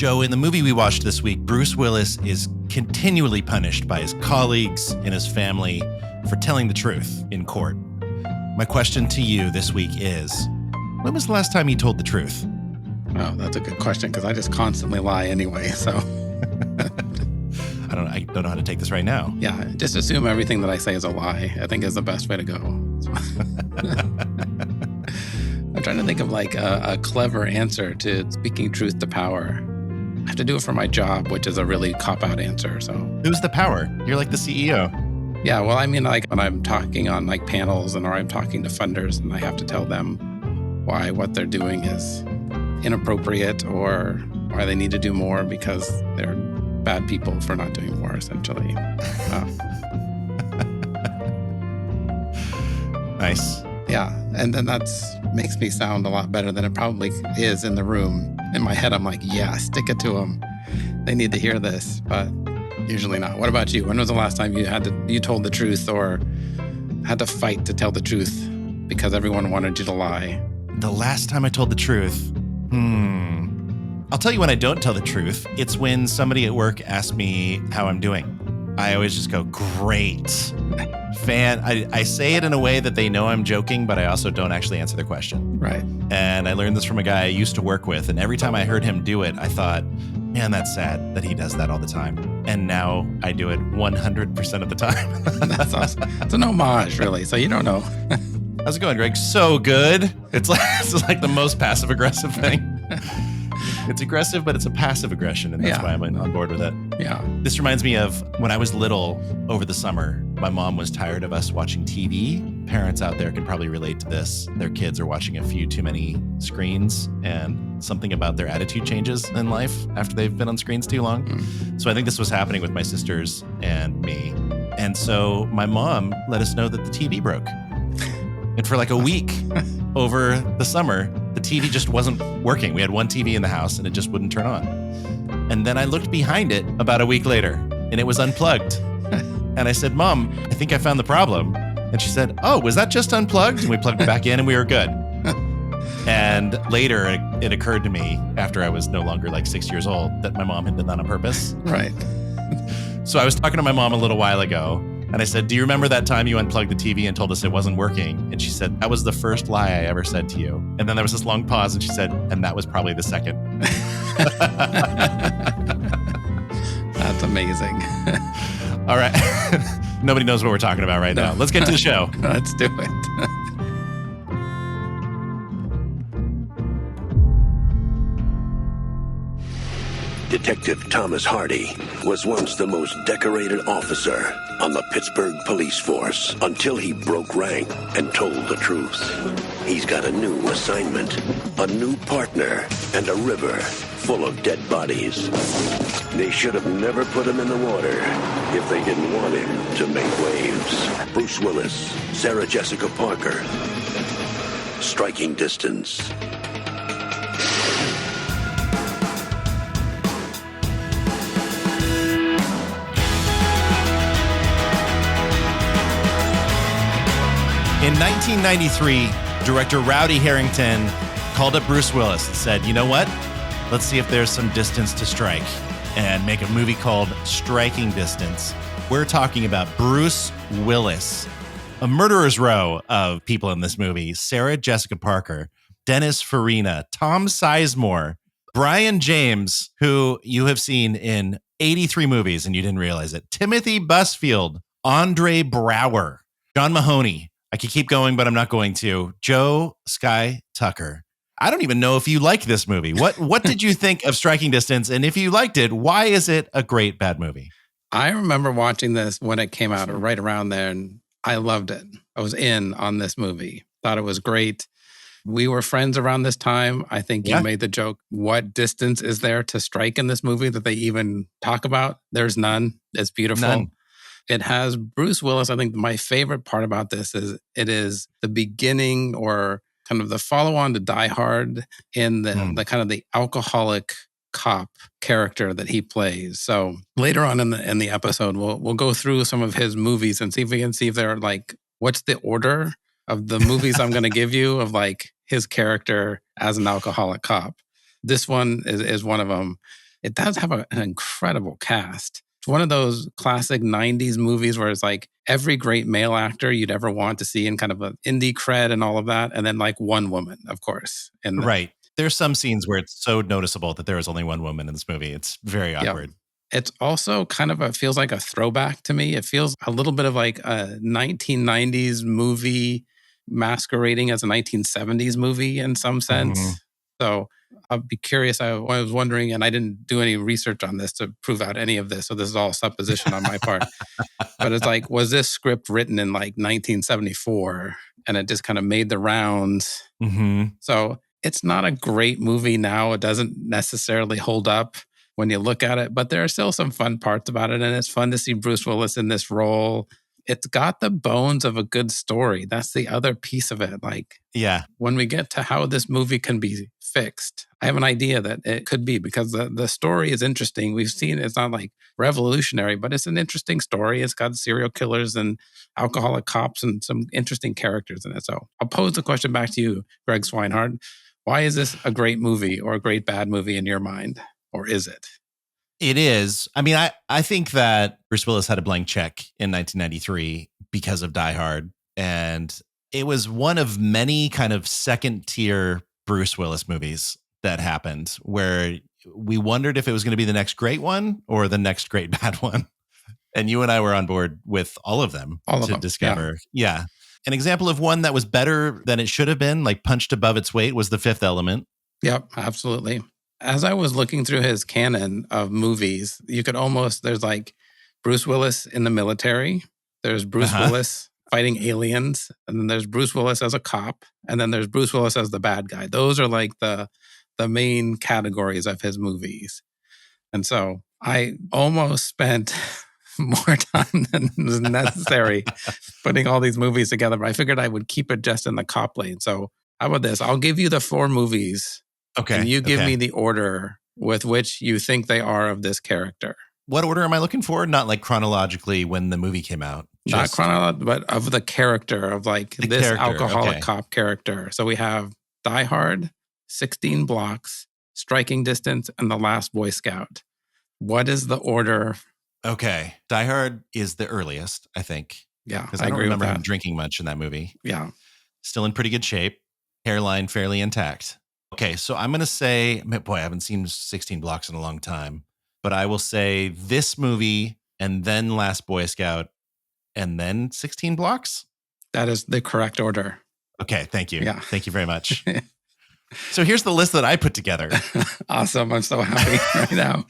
Joe, in the movie we watched this week, Bruce Willis is continually punished by his colleagues and his family for telling the truth in court. My question to you this week is, when was the last time you told the truth? Oh, that's a good question because I just constantly lie anyway, so. I don't know how to take this right now. Yeah, just assume everything that I say is a lie, I think is the best way to go. I'm trying to think of like a clever answer to speaking truth to power. I have to do it for my job, which is a really cop-out answer, so. Who's the power? You're like the CEO. Yeah, well, I mean, like when I'm talking on like panels or I'm talking to funders and I have to tell them why what they're doing is inappropriate or why they need to do more because they're bad people for not doing more, essentially. Nice. Yeah, and then makes me sound a lot better than it probably is in the room. In my head, I'm like, yeah, stick it to them. They need to hear this, but usually not. What about you? When was the last time you told the truth or had to fight to tell the truth because everyone wanted you to lie? The last time I told the truth? I'll tell you when I don't tell the truth. It's when somebody at work asks me how I'm doing. I always just go, great. I say it in a way that they know I'm joking, but I also don't actually answer their question. Right. And I learned this from a guy I used to work with. And every time I heard him do it, I thought, man, that's sad that he does that all the time. And now I do it 100% of the time. That's awesome. It's an homage, really. So you don't know. How's it going, Greg? So good. It's like the most passive aggressive thing. It's aggressive, but it's a passive aggression, and that's why I'm on board with it. Yeah. This reminds me of when I was little over the summer. My mom was tired of us watching TV. Parents out there can probably relate to this. Their kids are watching a few too many screens, and something about their attitude changes in life after they've been on screens too long. So I think this was happening with my sisters and me. And so my mom let us know that the TV broke. And for like a week over the summer, the TV just wasn't working. We had one TV in the house and it just wouldn't turn on. And then I looked behind it about a week later and it was unplugged. And I said, Mom, I think I found the problem. And she said, oh, was that just unplugged? And we plugged it back in and we were good. And later it occurred to me after I was no longer like 6 years old that my mom had done that on purpose. Right. So I was talking to my mom a little while ago. And I said, do you remember that time you unplugged the TV and told us it wasn't working? And she said, that was the first lie I ever said to you. And then there was this long pause and she said, and that was probably the second. That's amazing. All right. Nobody knows what we're talking about right now. Let's get to the show. Let's do it. Detective Thomas Hardy was once the most decorated officer on the Pittsburgh police force until he broke rank and told the truth. He's got a new assignment, a new partner, and a river full of dead bodies. They should have never put him in the water if they didn't want him to make waves. Bruce Willis, Sarah Jessica Parker, Striking Distance. In 1993, director Rowdy Harrington called up Bruce Willis and said, you know what? Let's see if there's some distance to strike and make a movie called Striking Distance. We're talking about Bruce Willis, a murderer's row of people in this movie. Sarah Jessica Parker, Dennis Farina, Tom Sizemore, Brian James, who you have seen in 83 movies and you didn't realize it, Timothy Busfield, Andre Braugher, John Mahoney. I could keep going, but I'm not going to. Joe Sky Tucker. I don't even know if you like this movie. What did you think of Striking Distance? And if you liked it, why is it a great bad movie? I remember watching this when it came out right around there, and I loved it. I was in on this movie. Thought it was great. We were friends around this time. I think you made the joke, what distance is there to strike in this movie that they even talk about? There's none. It's beautiful. None. It has Bruce Willis. I think my favorite part about this is it is the beginning or kind of the follow-on to Die Hard in the kind of the alcoholic cop character that he plays. So later on in the episode, we'll go through some of his movies and see if we can see if they're like, what's the order of the movies I'm going to give you of like his character as an alcoholic cop. This one is one of them. it does have an incredible cast. It's one of those classic 90s movies where it's like every great male actor you'd ever want to see in kind of an indie cred and all of that. And then like one woman, of course. Right. There's some scenes where it's so noticeable that there is only one woman in this movie. It's very awkward. It's also kind of feels like a throwback to me. It feels a little bit of like a 1990s movie masquerading as a 1970s movie in some sense. So I'd be curious. I was wondering, and I didn't do any research on this to prove out any of this. So this is all supposition on my part. But it's like, was this script written in like 1974 and it just kind of made the rounds? So it's not a great movie now. It doesn't necessarily hold up when you look at it, but there are still some fun parts about it. And it's fun to see Bruce Willis in this role. It's got the bones of a good story. That's the other piece of it. Like, when we get to how this movie can be fixed, I have an idea that it could be, because the story is interesting. We've seen it's not like revolutionary, but it's an interesting story. It's got serial killers and alcoholic cops and some interesting characters in it. So I'll pose the question back to you, Greg Swinehart. Why is this a great movie or a great bad movie in your mind? Or is it? It is. I mean, I think that Bruce Willis had a blank check in 1993 because of Die Hard. And it was one of many kind of second tier Bruce Willis movies that happened where we wondered if it was going to be the next great one or the next great bad one. And you and I were on board with all of them to discover. Yeah. An example of one that was better than it should have been, like punched above its weight, was The Fifth Element. Yep, absolutely. As I was looking through his canon of movies, you could almost, there's like Bruce Willis in the military. There's Bruce Willis fighting aliens. And then there's Bruce Willis as a cop. And then there's Bruce Willis as the bad guy. Those are like the main categories of his movies. And so I almost spent more time than was necessary putting all these movies together. But I figured I would keep it just in the cop lane. So how about this? I'll give you the 4 movies. Okay. And you give me the order with which you think they are of this character. What order am I looking for? Not like chronologically when the movie came out. Not chronologically, but of the character of like this alcoholic cop character. So we have Die Hard, 16 Blocks, Striking Distance, and The Last Boy Scout. What is the order? Okay. Die Hard is the earliest, I think. Yeah, because I don't remember him drinking much in that movie. Yeah. Still in pretty good shape. Hairline fairly intact. Okay, so I'm going to say, boy, I haven't seen 16 Blocks in a long time, but I will say this movie and then Last Boy Scout and then 16 Blocks? That is the correct order. Okay, thank you. Yeah. Thank you very much. So here's the list that I put together. Awesome. I'm so happy right now.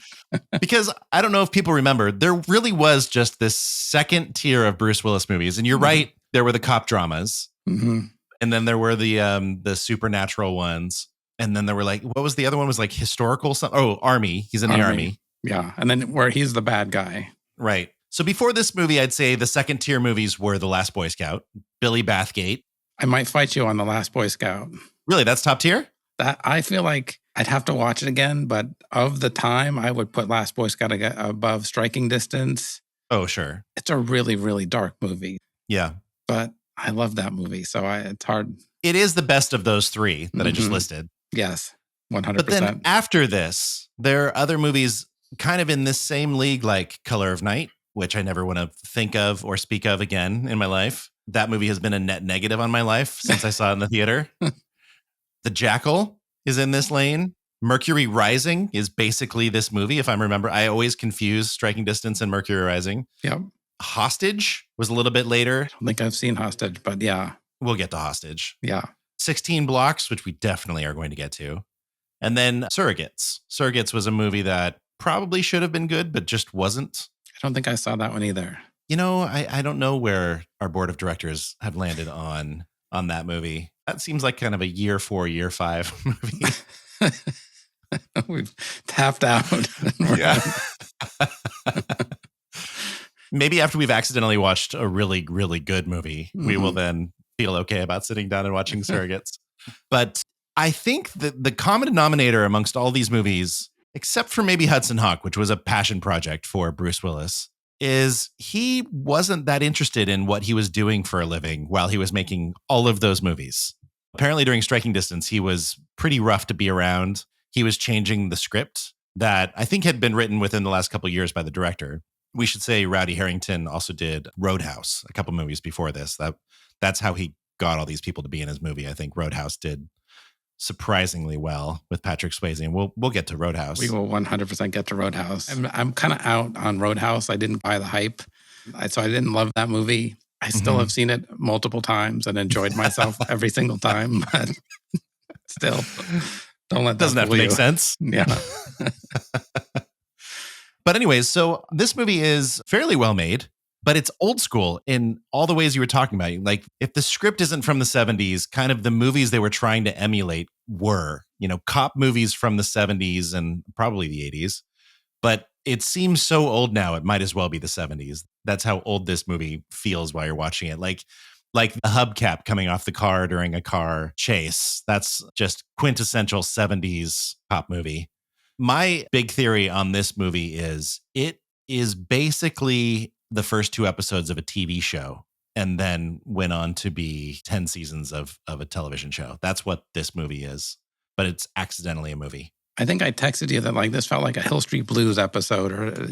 Because I don't know if people remember, there really was just this second tier of Bruce Willis movies. And you're right, there were the cop dramas. And then there were the supernatural ones. And then there were like, what was the other one? Was like historical? Army. He's in the army. Yeah. And then where he's the bad guy. Right. So before this movie, I'd say the second tier movies were The Last Boy Scout, Billy Bathgate. I might fight you on The Last Boy Scout. Really? That's top tier? That I feel like I'd have to watch it again. But of the time, I would put Last Boy Scout above Striking Distance. Oh, sure. It's a really, really dark movie. Yeah. But I love that movie. So it's hard. It is the best of those 3 that I just listed. Yes, 100%. But then after this, there are other movies kind of in this same league, like Color of Night, which I never want to think of or speak of again in my life. That movie has been a net negative on my life since I saw it in the theater. The Jackal is in this lane. Mercury Rising is basically this movie, if I remember. I always confuse Striking Distance and Mercury Rising. Yep. Hostage was a little bit later. I don't think I've seen Hostage, but yeah. We'll get to Hostage. Yeah. 16 Blocks, which we definitely are going to get to. And then Surrogates. Surrogates was a movie that probably should have been good, but just wasn't. I don't think I saw that one either. You know, I don't know where our board of directors have landed on that movie. That seems like kind of a year 4, year 5 movie. We've tapped out. Yeah. Maybe after we've accidentally watched a really, really good movie, we will then feel okay about sitting down and watching Surrogates. But I think that the common denominator amongst all these movies, except for maybe Hudson Hawk, which was a passion project for Bruce Willis, is he wasn't that interested in what he was doing for a living while he was making all of those movies. Apparently during Striking Distance, he was pretty rough to be around. He was changing the script that I think had been written within the last couple of years by the director. We should say Rowdy Harrington also did Roadhouse, a couple movies before this. That's how he got all these people to be in his movie. I think Roadhouse did surprisingly well with Patrick Swayze, and we'll get to Roadhouse. We will 100% get to Roadhouse. I'm kind of out on Roadhouse. I didn't buy the hype, so I didn't love that movie. I still have seen it multiple times and enjoyed myself every single time, but still, don't let that doesn't have to make sense. Yeah. But anyways, so this movie is fairly well made, but it's old school in all the ways you were talking about. Like, if the script isn't from the 70s, kind of the movies they were trying to emulate were, cop movies from the 70s and probably the 80s. But it seems so old now, it might as well be the 70s. That's how old this movie feels while you're watching it. Like the hubcap coming off the car during a car chase. That's just quintessential 70s cop movie. My big theory on this movie is it is basically the first 2 episodes of a TV show and then went on to be 10 seasons of a television show. That's what this movie is, but it's accidentally a movie. I think I texted you that this felt like a Hill Street Blues episode or,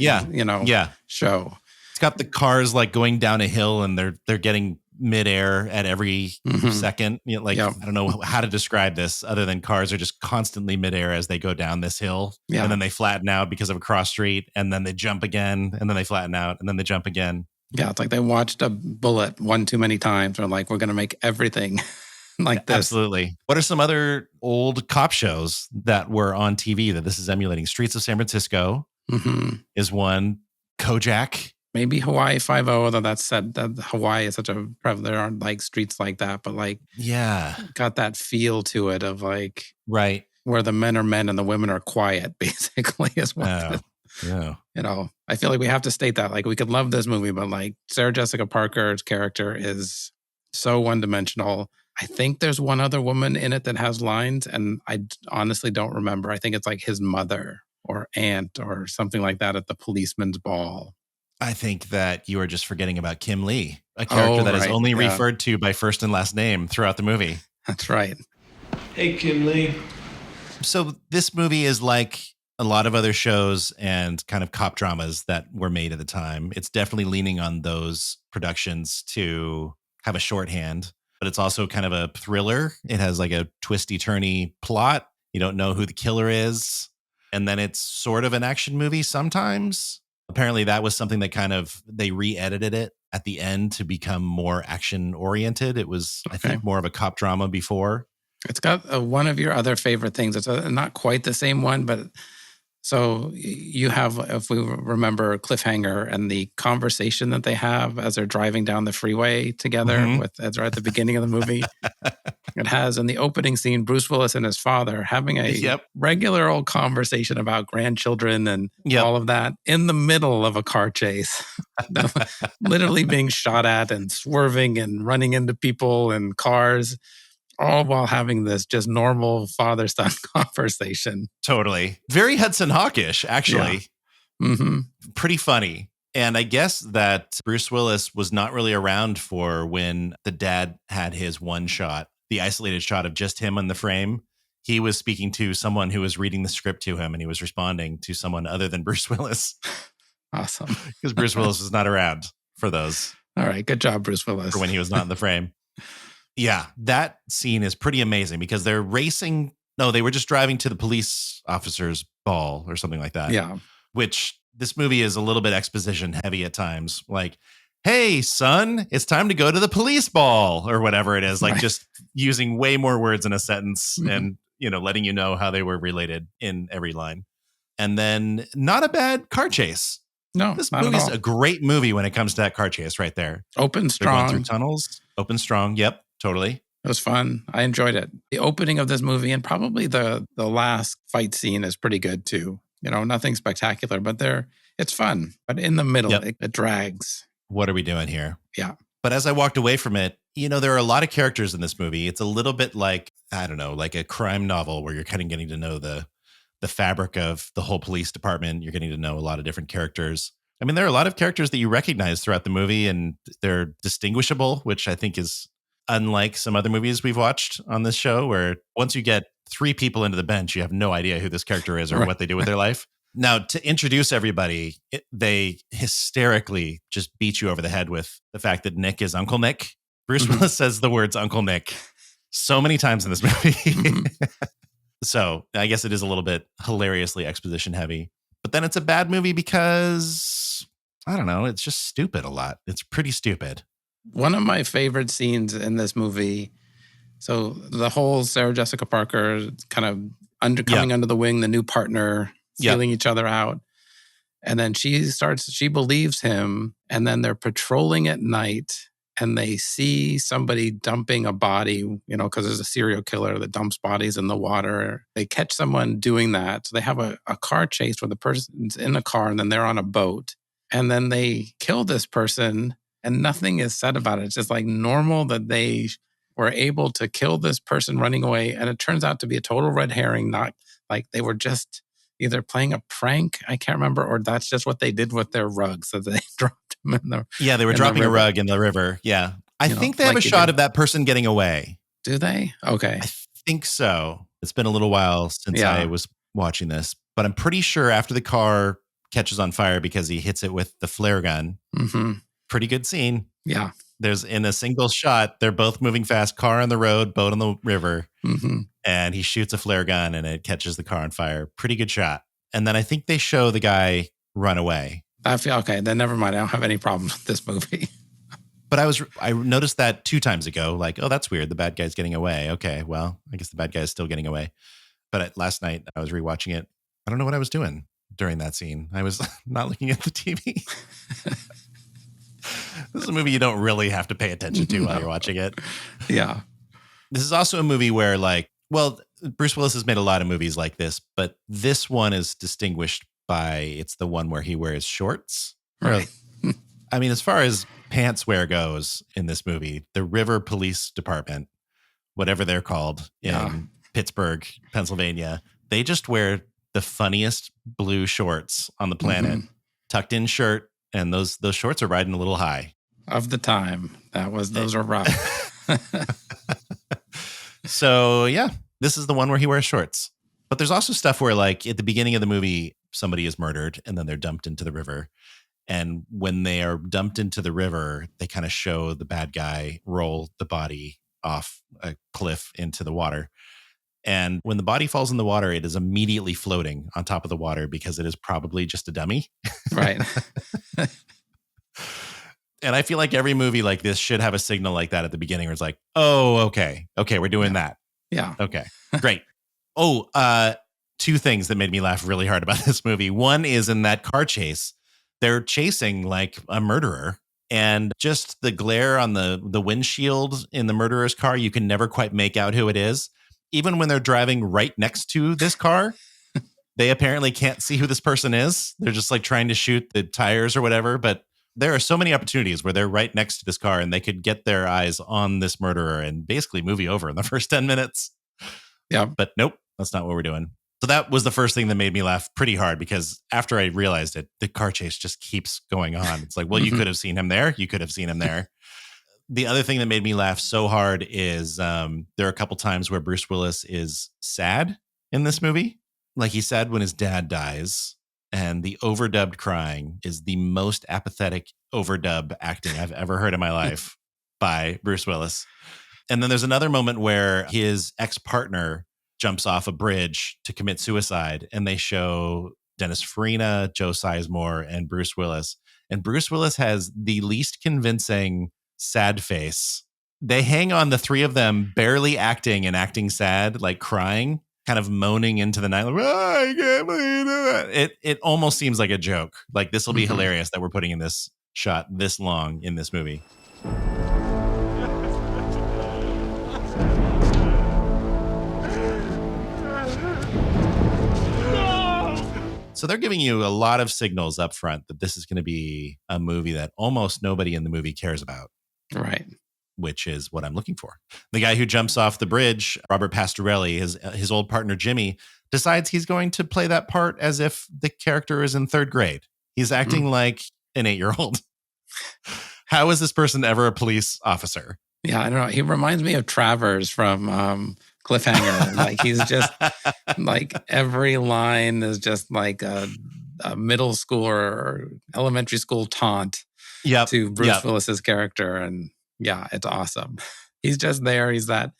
show. It's got the cars going down a hill and they're getting midair at every second. I don't know how to describe this other than cars are just constantly midair as they go down this hill. Yeah. And then they flatten out because of a cross street, and then they jump again, and then they flatten out, and then they jump again. Yeah, it's like they watched a bullet one too many times. Or we're going to make everything like this. Absolutely. What are some other old cop shows that were on TV that this is emulating? Streets of San Francisco is one. Kojak. Maybe Hawaii Five-0, although that said that Hawaii is such a there aren't streets like that, but got that feel to it of right where the men are men and the women are quiet, basically is what. Yeah. I feel like we have to state that we could love this movie, but Sarah Jessica Parker's character is so one-dimensional. I think there's one other woman in it that has lines, and I honestly don't remember. I think it's his mother or aunt or something like that at the policeman's ball. I think that you are just forgetting about Kim Lee, a character that is only referred to by first and last name throughout the movie. That's right. Hey, Kim Lee. So this movie is like a lot of other shows and kind of cop dramas that were made at the time. It's definitely leaning on those productions to have a shorthand, but it's also kind of a thriller. It has a twisty-turny plot. You don't know who the killer is. And then it's sort of an action movie sometimes. Apparently that was something that they re-edited it at the end to become more action oriented. It was, I think, more of a cop drama before. It's got one of your other favorite things. It's not quite the same one, but so you have, if we remember, Cliffhanger and the conversation that they have as they're driving down the freeway together as they're at the beginning of the movie. It has in the opening scene, Bruce Willis and his father having a regular old conversation about grandchildren and all of that in the middle of a car chase, literally being shot at and swerving and running into people and cars, all while having this just normal father-son conversation. Totally. Very Hudson Hawkish, actually. Yeah. Pretty funny. And I guess that Bruce Willis was not really around for when the dad had his one shot, the isolated shot of just him in the frame. He was speaking to someone who was reading the script to him, and he was responding to someone other than Bruce Willis. Awesome. Because Bruce Willis was not around for those. All right. Good job, Bruce Willis. For when he was not in the frame. Yeah, that scene is pretty amazing because they're racing. No, they were just driving to the police officer's ball or something like that. Yeah. Which this movie is a little bit exposition heavy at times. Hey, son, it's time to go to the police ball or whatever it is. Just using way more words in a sentence and, letting you know how they were related in every line. And then not a bad car chase. No, this movie's a great movie when it comes to that car chase right there. Open strong. They're going through tunnels. Open strong. Yep. Totally. It was fun. I enjoyed it. The opening of this movie and probably the last fight scene is pretty good too. Nothing spectacular, but it's fun. But in the middle, it drags. What are we doing here? Yeah. But as I walked away from it, there are a lot of characters in this movie. It's a little bit like a crime novel where you're kind of getting to know the fabric of the whole police department. You're getting to know a lot of different characters. I mean, there are a lot of characters that you recognize throughout the movie and they're distinguishable, which I think is unlike some other movies we've watched on this show, where once you get 3 people into the bench, you have no idea who this character is or what they do with their life. Now, to introduce everybody, they hysterically just beat you over the head with the fact that Nick is Uncle Nick. Bruce Willis says the words Uncle Nick so many times in this movie. So I guess it is a little bit hilariously exposition heavy. But then it's a bad movie because, I don't know, it's just stupid a lot. It's pretty stupid. One of my favorite scenes in this movie, so the whole Sarah Jessica Parker kind of coming under the wing, the new partner, feeling each other out. And then she believes him, and then they're patrolling at night and they see somebody dumping a body, because there's a serial killer that dumps bodies in the water. They catch someone doing that. So they have a car chase where the person's in a car and then they're on a boat. And then they kill this person and nothing is said about it. It's just like normal that they were able to kill this person running away. And it turns out to be a total red herring, not like they were just either playing a prank, I can't remember, or that's just what they did with their rug. So they dropped him in the Yeah, they were dropping a rug in the river. Yeah. I think they have a shot of that person getting away. Do they? Okay. I think so. It's been a little while since I was watching this, but I'm pretty sure after the car catches on fire because he hits it with the flare gun. Mm-hmm. Pretty good scene. Yeah. There's in a single shot, they're both moving fast, car on the road, boat on the river. Mm-hmm. And he shoots a flare gun and it catches the car on fire. Pretty good shot. And then I think they show the guy run away. I feel okay. Then never mind. I don't have any problems with this movie. But I noticed that 2 times ago, like, oh, that's weird. The bad guy's getting away. Okay, well, I guess the bad guy is still getting away. But last night I was rewatching it. I don't know what I was doing during that scene. I was not looking at the TV. This is a movie you don't really have to pay attention to while you're watching it. Yeah. This is also a movie where Bruce Willis has made a lot of movies like this, but this one is distinguished by it's the one where he wears shorts. Right. I mean, as far as pants wear goes in this movie, the River Police Department, whatever they're called in Pittsburgh, Pennsylvania, they just wear the funniest blue shorts on the planet, tucked in shirt. And those shorts are riding a little high. Of the time. Those are rough. So, yeah, this is the one where he wears shorts. But there's also stuff where, like, at the beginning of the movie, somebody is murdered and then they're dumped into the river. And when they are dumped into the river, they kind of show the bad guy roll the body off a cliff into the water. And when the body falls in the water, it is immediately floating on top of the water because it is probably just a dummy. Right. And I feel like every movie like this should have a signal like that at the beginning where it's like, oh, okay, we're doing that. Yeah. Okay, great. Oh, 2 things that made me laugh really hard about this movie. One is in that car chase, they're chasing like a murderer. And just the glare on the windshield in the murderer's car, you can never quite make out who it is. Even when they're driving right next to this car, they apparently can't see who this person is. They're just like trying to shoot the tires or whatever. But there are so many opportunities where they're right next to this car and they could get their eyes on this murderer and basically movie over in the first 10 minutes. Yeah. But nope, that's not what we're doing. So that was the first thing that made me laugh pretty hard because after I realized it, the car chase just keeps going on. It's like, well, you could have seen him there. You could have seen him there. The other thing that made me laugh so hard is there are a couple times where Bruce Willis is sad in this movie. Like he's sad when his dad dies. And the overdubbed crying is the most apathetic overdub acting I've ever heard in my life by Bruce Willis. And then there's another moment where his ex-partner jumps off a bridge to commit suicide. And they show Dennis Farina, Joe Sizemore, and Bruce Willis. And Bruce Willis has the least convincing sad face. They hang on, the 3 of them barely acting and acting sad, like crying, kind of moaning into the night. Like, oh, I can't believe it. It almost seems like a joke. Like this will be hilarious that we're putting in this shot this long in this movie. So they're giving you a lot of signals up front that this is going to be a movie that almost nobody in the movie cares about. Right. Which is what I'm looking for. The guy who jumps off the bridge, Robert Pastorelli, his old partner, Jimmy, decides he's going to play that part as if the character is in 3rd grade. He's acting like an 8-year-old. How is this person ever a police officer? Yeah, I don't know. He reminds me of Travers from Cliffhanger. Like he's just like every line is just like a middle school or elementary school taunt Yep. to Bruce Yep. Willis's character. And yeah, it's awesome. He's just there. He's the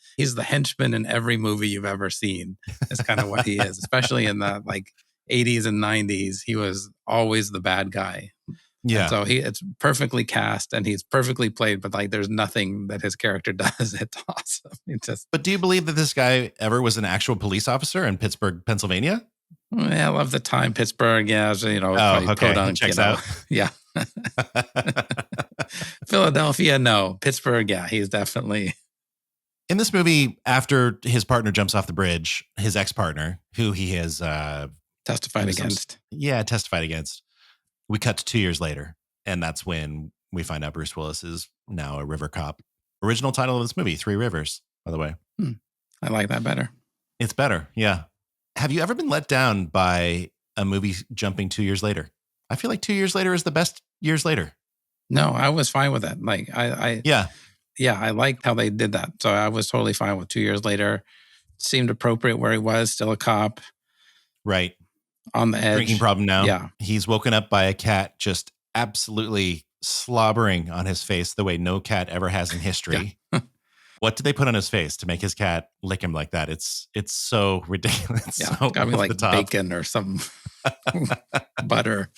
henchman in every movie you've ever seen. Is kind of what he is, especially in the like 80s and 90s. He was always the bad guy. And Yeah. so it's perfectly cast and he's perfectly played, but like there's nothing that his character does. It's awesome. It just, But do you believe that this guy ever was an actual police officer in Pittsburgh, Pennsylvania? I love the time Pittsburgh. Yeah, so, it's Oh, probably okay. He podunk, checks out. Yeah. Philadelphia, no. Pittsburgh, yeah, he's definitely. In this movie, after his partner jumps off the bridge, his ex-partner, who he has testified against. Testified against. We cut to 2 years later, and that's when we find out Bruce Willis is now a river cop. Original title of this movie, Three Rivers, by the way. I like that better. It's better, yeah. Have you ever been let down by a movie jumping 2 years later? I feel like 2 years later is the best years later. No, I was fine with it. Like Yeah, I liked how they did that. So I was totally fine with 2 years later. Seemed appropriate where he was, still a cop. right. On the edge. Drinking problem now. Yeah. He's woken up by a cat just absolutely slobbering on his face the way no cat ever has in history. Yeah. What did they put on his face to make his cat lick him like that? It's so ridiculous. Yeah, So got me like top. bacon or some butter.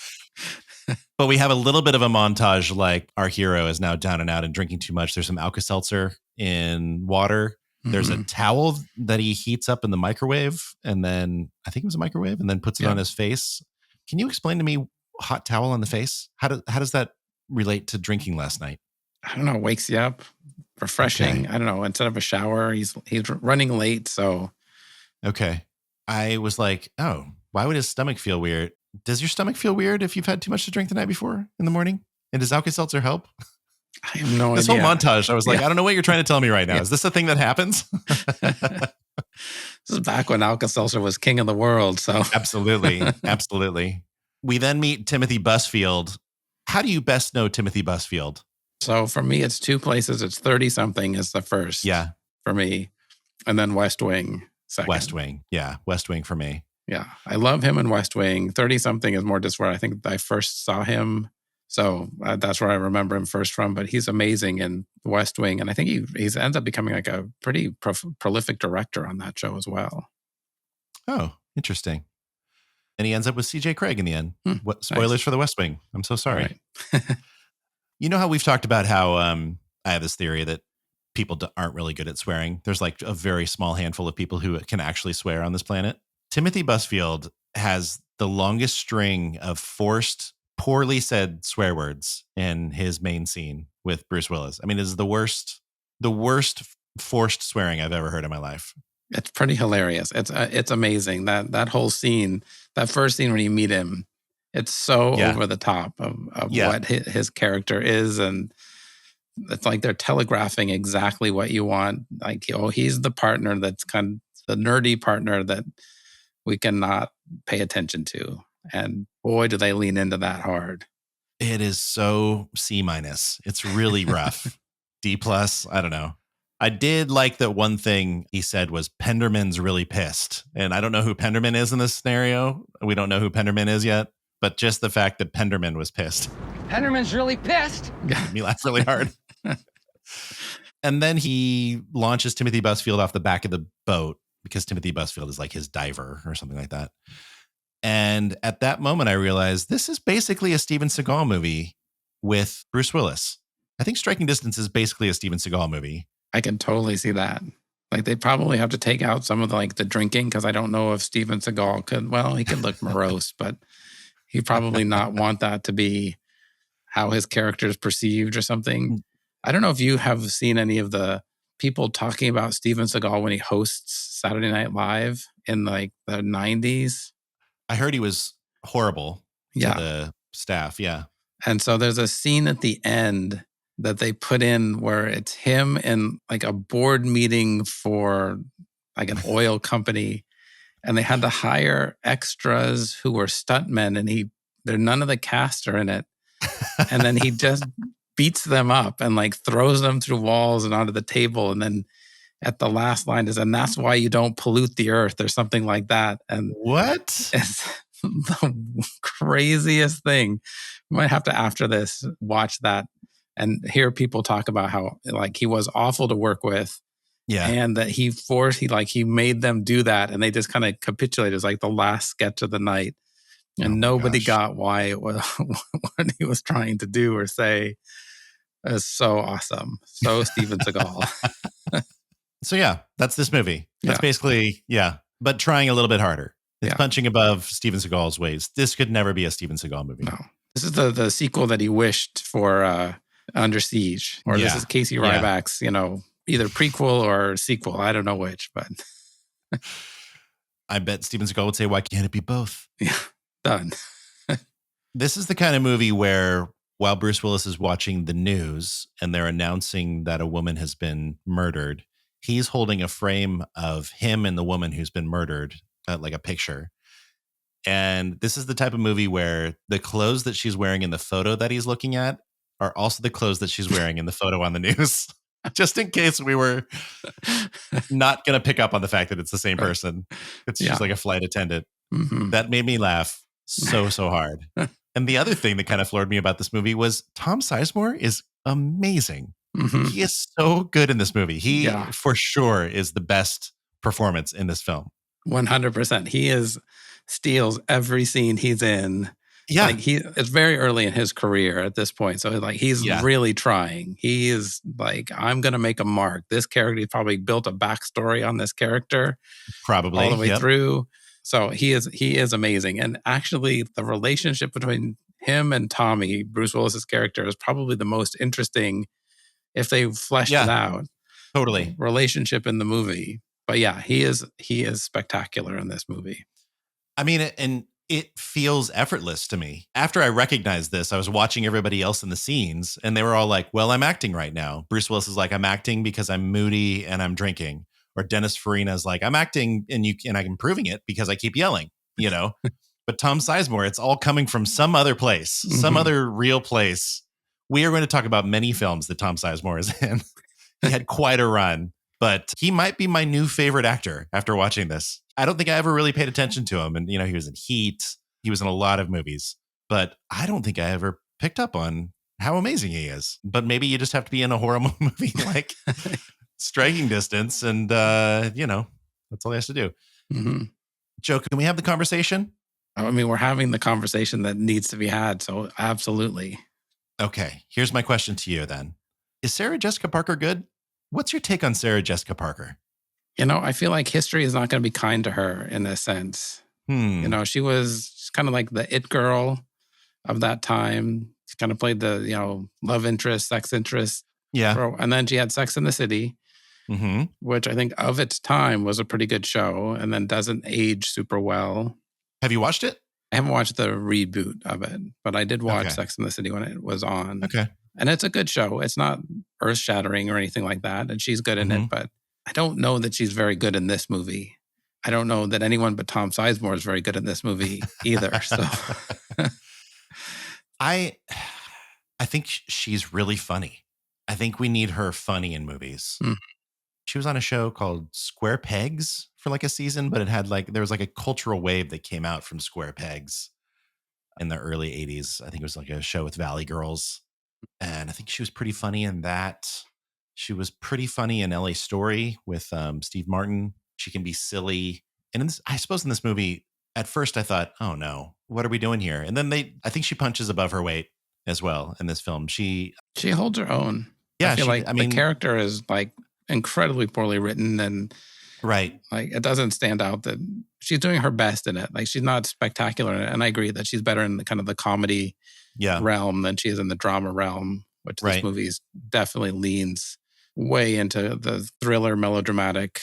But we have a little bit of a montage like our hero is now down and out and drinking too much. There's some Alka-Seltzer in water. There's a towel that he heats up in the microwave, and then I think it was a microwave, and then puts it on his face. Can you explain to me hot towel on the face? How does that relate to drinking last night? I don't know. Wakes you up, refreshing. Okay. I don't know. Instead of a shower, he's running late. So okay, I was like, oh, why would his stomach feel weird? Does your stomach feel weird if you've had too much to drink the night before in the morning? And does Alka-Seltzer help? I have no This idea. whole montage, I was like, I don't know what you're trying to tell me right now. Is this a thing that happens? This is back when Alka-Seltzer was king of the world. So Absolutely. Absolutely. We then meet Timothy Busfield. How do you best know Timothy Busfield? So for me, it's two places. It's 30-something is the first. Yeah. For me. And then West Wing second. West Wing. Yeah. West Wing for me. Yeah. I love him in West Wing. 30-something is more just where I think I first saw him. So that's where I remember him first from. But he's amazing in West Wing. And I think he ends up becoming like a pretty prolific director on that show as well. Oh, interesting. And he ends up with CJ Craig in the end. What spoilers Nice. for the West Wing? I'm so sorry. Right. You know how we've talked about how I have this theory that people aren't really good at swearing. There's like a very small handful of people who can actually swear on this planet. Timothy Busfield has the longest string of forced, poorly said swear words in his main scene with Bruce Willis. I mean, it is the worst forced swearing I've ever heard in my life. It's pretty hilarious. It's amazing that whole scene, that first scene when you meet him. It's so over the top of what his character is, and it's like they're telegraphing exactly what you want. Like, he's the partner that's kind of the nerdy partner that we cannot pay attention to, and boy, do they lean into that hard. It is so C-. It's really rough. D+, I don't know. I did like that one thing he said was Penderman's really pissed. And I don't know who Penderman is in this scenario. We don't know who Penderman is yet, but just the fact that Penderman was pissed. Penderman's really pissed. Made me laugh really hard. And then he launches Timothy Busfield off the back of the boat because Timothy Busfield is like his diver or something like that. And at that moment, I realized this is basically a Steven Seagal movie with Bruce Willis. I think Striking Distance is basically a Steven Seagal movie. I can totally see that. Like, they probably have to take out some of the drinking, because I don't know if Steven Seagal could. Well, he could look morose, but he probably not want that to be how his character is perceived or something. I don't know if you have seen any of the people talking about Steven Seagal when he hosts Saturday Night Live in like the 90s. I heard he was horrible to the staff. Yeah. And so there's a scene at the end that they put in where it's him in like a board meeting for like an oil company, and they had to hire extras who were stuntmen, and none of the cast are in it. And then he just beats them up and like throws them through walls and onto the table. And then at the last line is, and that's why you don't pollute the earth or something like that. And What? it's the craziest thing. You might have to, after this, watch that and hear people talk about how like he was awful to work with. Yeah. And that he made them do that. And they just kind of capitulated. It's like the last sketch of the night. And nobody got why it was what he was trying to do or say. It was so awesome. So Steven Seagal. So yeah, that's this movie. That's basically, but trying a little bit harder. It's punching above Steven Seagal's ways. This could never be a Steven Seagal movie. No. This is the sequel that he wished for Under Siege. Or this is Casey Ryback's, either prequel or sequel. I don't know which, but I bet Steven Seagal would say, why can't it be both? Yeah, done. This is the kind of movie where while Bruce Willis is watching the news and they're announcing that a woman has been murdered, he's holding a frame of him and the woman who's been murdered, like a picture. And this is the type of movie where the clothes that she's wearing in the photo that he's looking at are also the clothes that she's wearing in the photo on the news. Just in case we were not going to pick up on the fact that it's the same person. It's just like a flight attendant. Mm-hmm. That made me laugh so hard. And the other thing that kind of floored me about this movie was Tom Sizemore is amazing. Mm-hmm. He is so good in this movie. He for sure is the best performance in this film. 100%. He steals every scene he's in. Yeah. Like it's very early in his career at this point. So like he's really trying. He is like, I'm going to make a mark. This character, he probably built a backstory on this character. Probably. All the way through. So he is amazing. And actually the relationship between him and Tommy, Bruce Willis's character, is probably the most interesting if they fleshed it out. Totally. Relationship in the movie. But yeah, he is spectacular in this movie. I mean, and it feels effortless to me. After I recognized this, I was watching everybody else in the scenes and they were all like, well, I'm acting right now. Bruce Willis is like, I'm acting because I'm moody and I'm drinking. Or Dennis Farina's like, I'm acting and I'm proving it because I keep yelling, But Tom Sizemore, it's all coming from some other place, some other real place. We are going to talk about many films that Tom Sizemore is in. He had quite a run, but he might be my new favorite actor after watching this. I don't think I ever really paid attention to him. And, he was in Heat. He was in a lot of movies, but I don't think I ever picked up on how amazing he is. But maybe you just have to be in a horror movie like Striking Distance. And, that's all he has to do. Mm-hmm. Joe, can we have the conversation? I mean, we're having the conversation that needs to be had. So absolutely. Okay. Here's my question to you then. Is Sarah Jessica Parker good? What's your take on Sarah Jessica Parker? I feel like history is not going to be kind to her in this sense. She was kind of like the it girl of that time. She kind of played the, love interest, sex interest. Yeah. And then she had Sex in the City, which I think of its time was a pretty good show and then doesn't age super well. Have you watched it? I haven't watched the reboot of it, but I did watch Sex in the City when it was on. Okay. And it's a good show. It's not earth-shattering or anything like that. And she's good in it, but I don't know that she's very good in this movie. I don't know that anyone but Tom Sizemore is very good in this movie either. So I think she's really funny. I think we need her funny in movies. She was on a show called Square Pegs for like a season, but it had there was like a cultural wave that came out from Square Pegs in the early 80s. I think it was like a show with Valley Girls. And I think she was pretty funny in that. She was pretty funny in LA Story with Steve Martin. She can be silly. And I suppose in this movie, at first I thought, oh no, what are we doing here? And then I think she punches above her weight as well in this film. She holds her own. Yeah. I feel the character is incredibly poorly written and it doesn't stand out that she's doing her best in it. She's not spectacular. And I agree that she's better in the kind of the comedy realm than she is in the drama realm, which this movie definitely leans way into the thriller melodramatic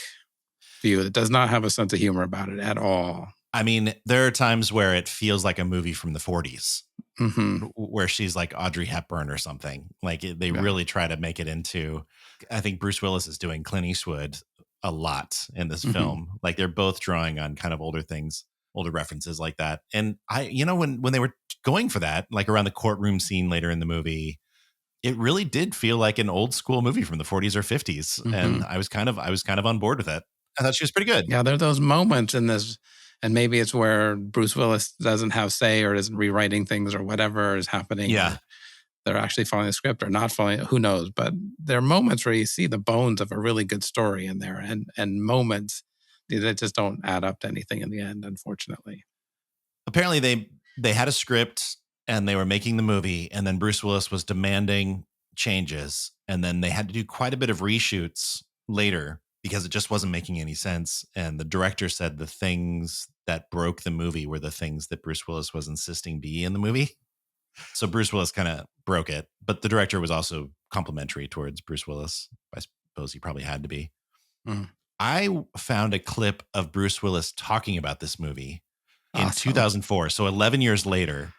view. It does not have a sense of humor about it at all. I mean, there are times where it feels like a movie from the 40s where she's like Audrey Hepburn or something. They really try to make it into, I think Bruce Willis is doing Clint Eastwood a lot in this film. They're both drawing on kind of older things, older references like that. And when they were going for that, around the courtroom scene later in the movie, It really did feel like an old school movie from the 40s or 50s. Mm-hmm. And I was kind of on board with it. I thought she was pretty good. Yeah, there are those moments in this, and maybe it's where Bruce Willis doesn't have say or isn't rewriting things or whatever is happening. Yeah. They're actually following the script or not following it, who knows? But there are moments where you see the bones of a really good story in there, and moments that just don't add up to anything in the end, unfortunately. Apparently they had a script and they were making the movie, and then Bruce Willis was demanding changes, and then they had to do quite a bit of reshoots later because it just wasn't making any sense. And the director said the things that broke the movie were the things that Bruce Willis was insisting be in the movie. So Bruce Willis kind of broke it, but the director was also complimentary towards Bruce Willis. I suppose he probably had to be. Mm. I found a clip of Bruce Willis talking about this movie in Awesome. 2004. So 11 years later.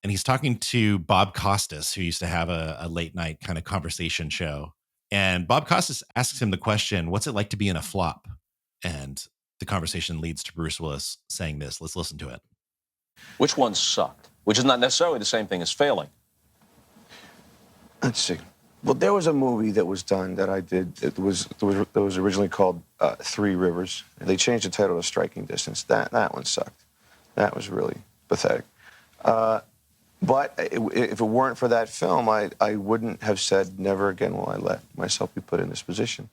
And he's talking to Bob Costas, who used to have a late night kind of conversation show. And Bob Costas asks him the question, what's it like to be in a flop? And the conversation leads to Bruce Willis saying this. Let's listen to it. Which one sucked? Which is not necessarily the same thing as failing. Let's see. Well, there was a movie that was done that I did. It was originally called Three Rivers. They changed the title to Striking Distance. That one sucked. That was really pathetic. But if it weren't for that film, I wouldn't have said never again will I let myself be put in this position.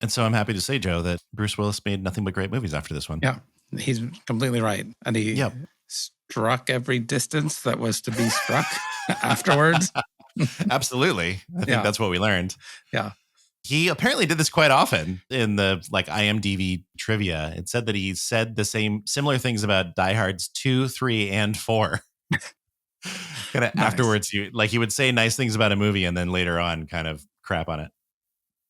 And so I'm happy to say, Joe, that Bruce Willis made nothing but great movies after this one. Yeah, he's completely right. And he struck every distance that was to be struck afterwards. Absolutely. I think that's what we learned. Yeah. He apparently did this quite often in the IMDb trivia. It said that he said the similar things about Die Hards 2, 3, and 4. Kind of afterwards, he would say nice things about a movie and then later on kind of crap on it.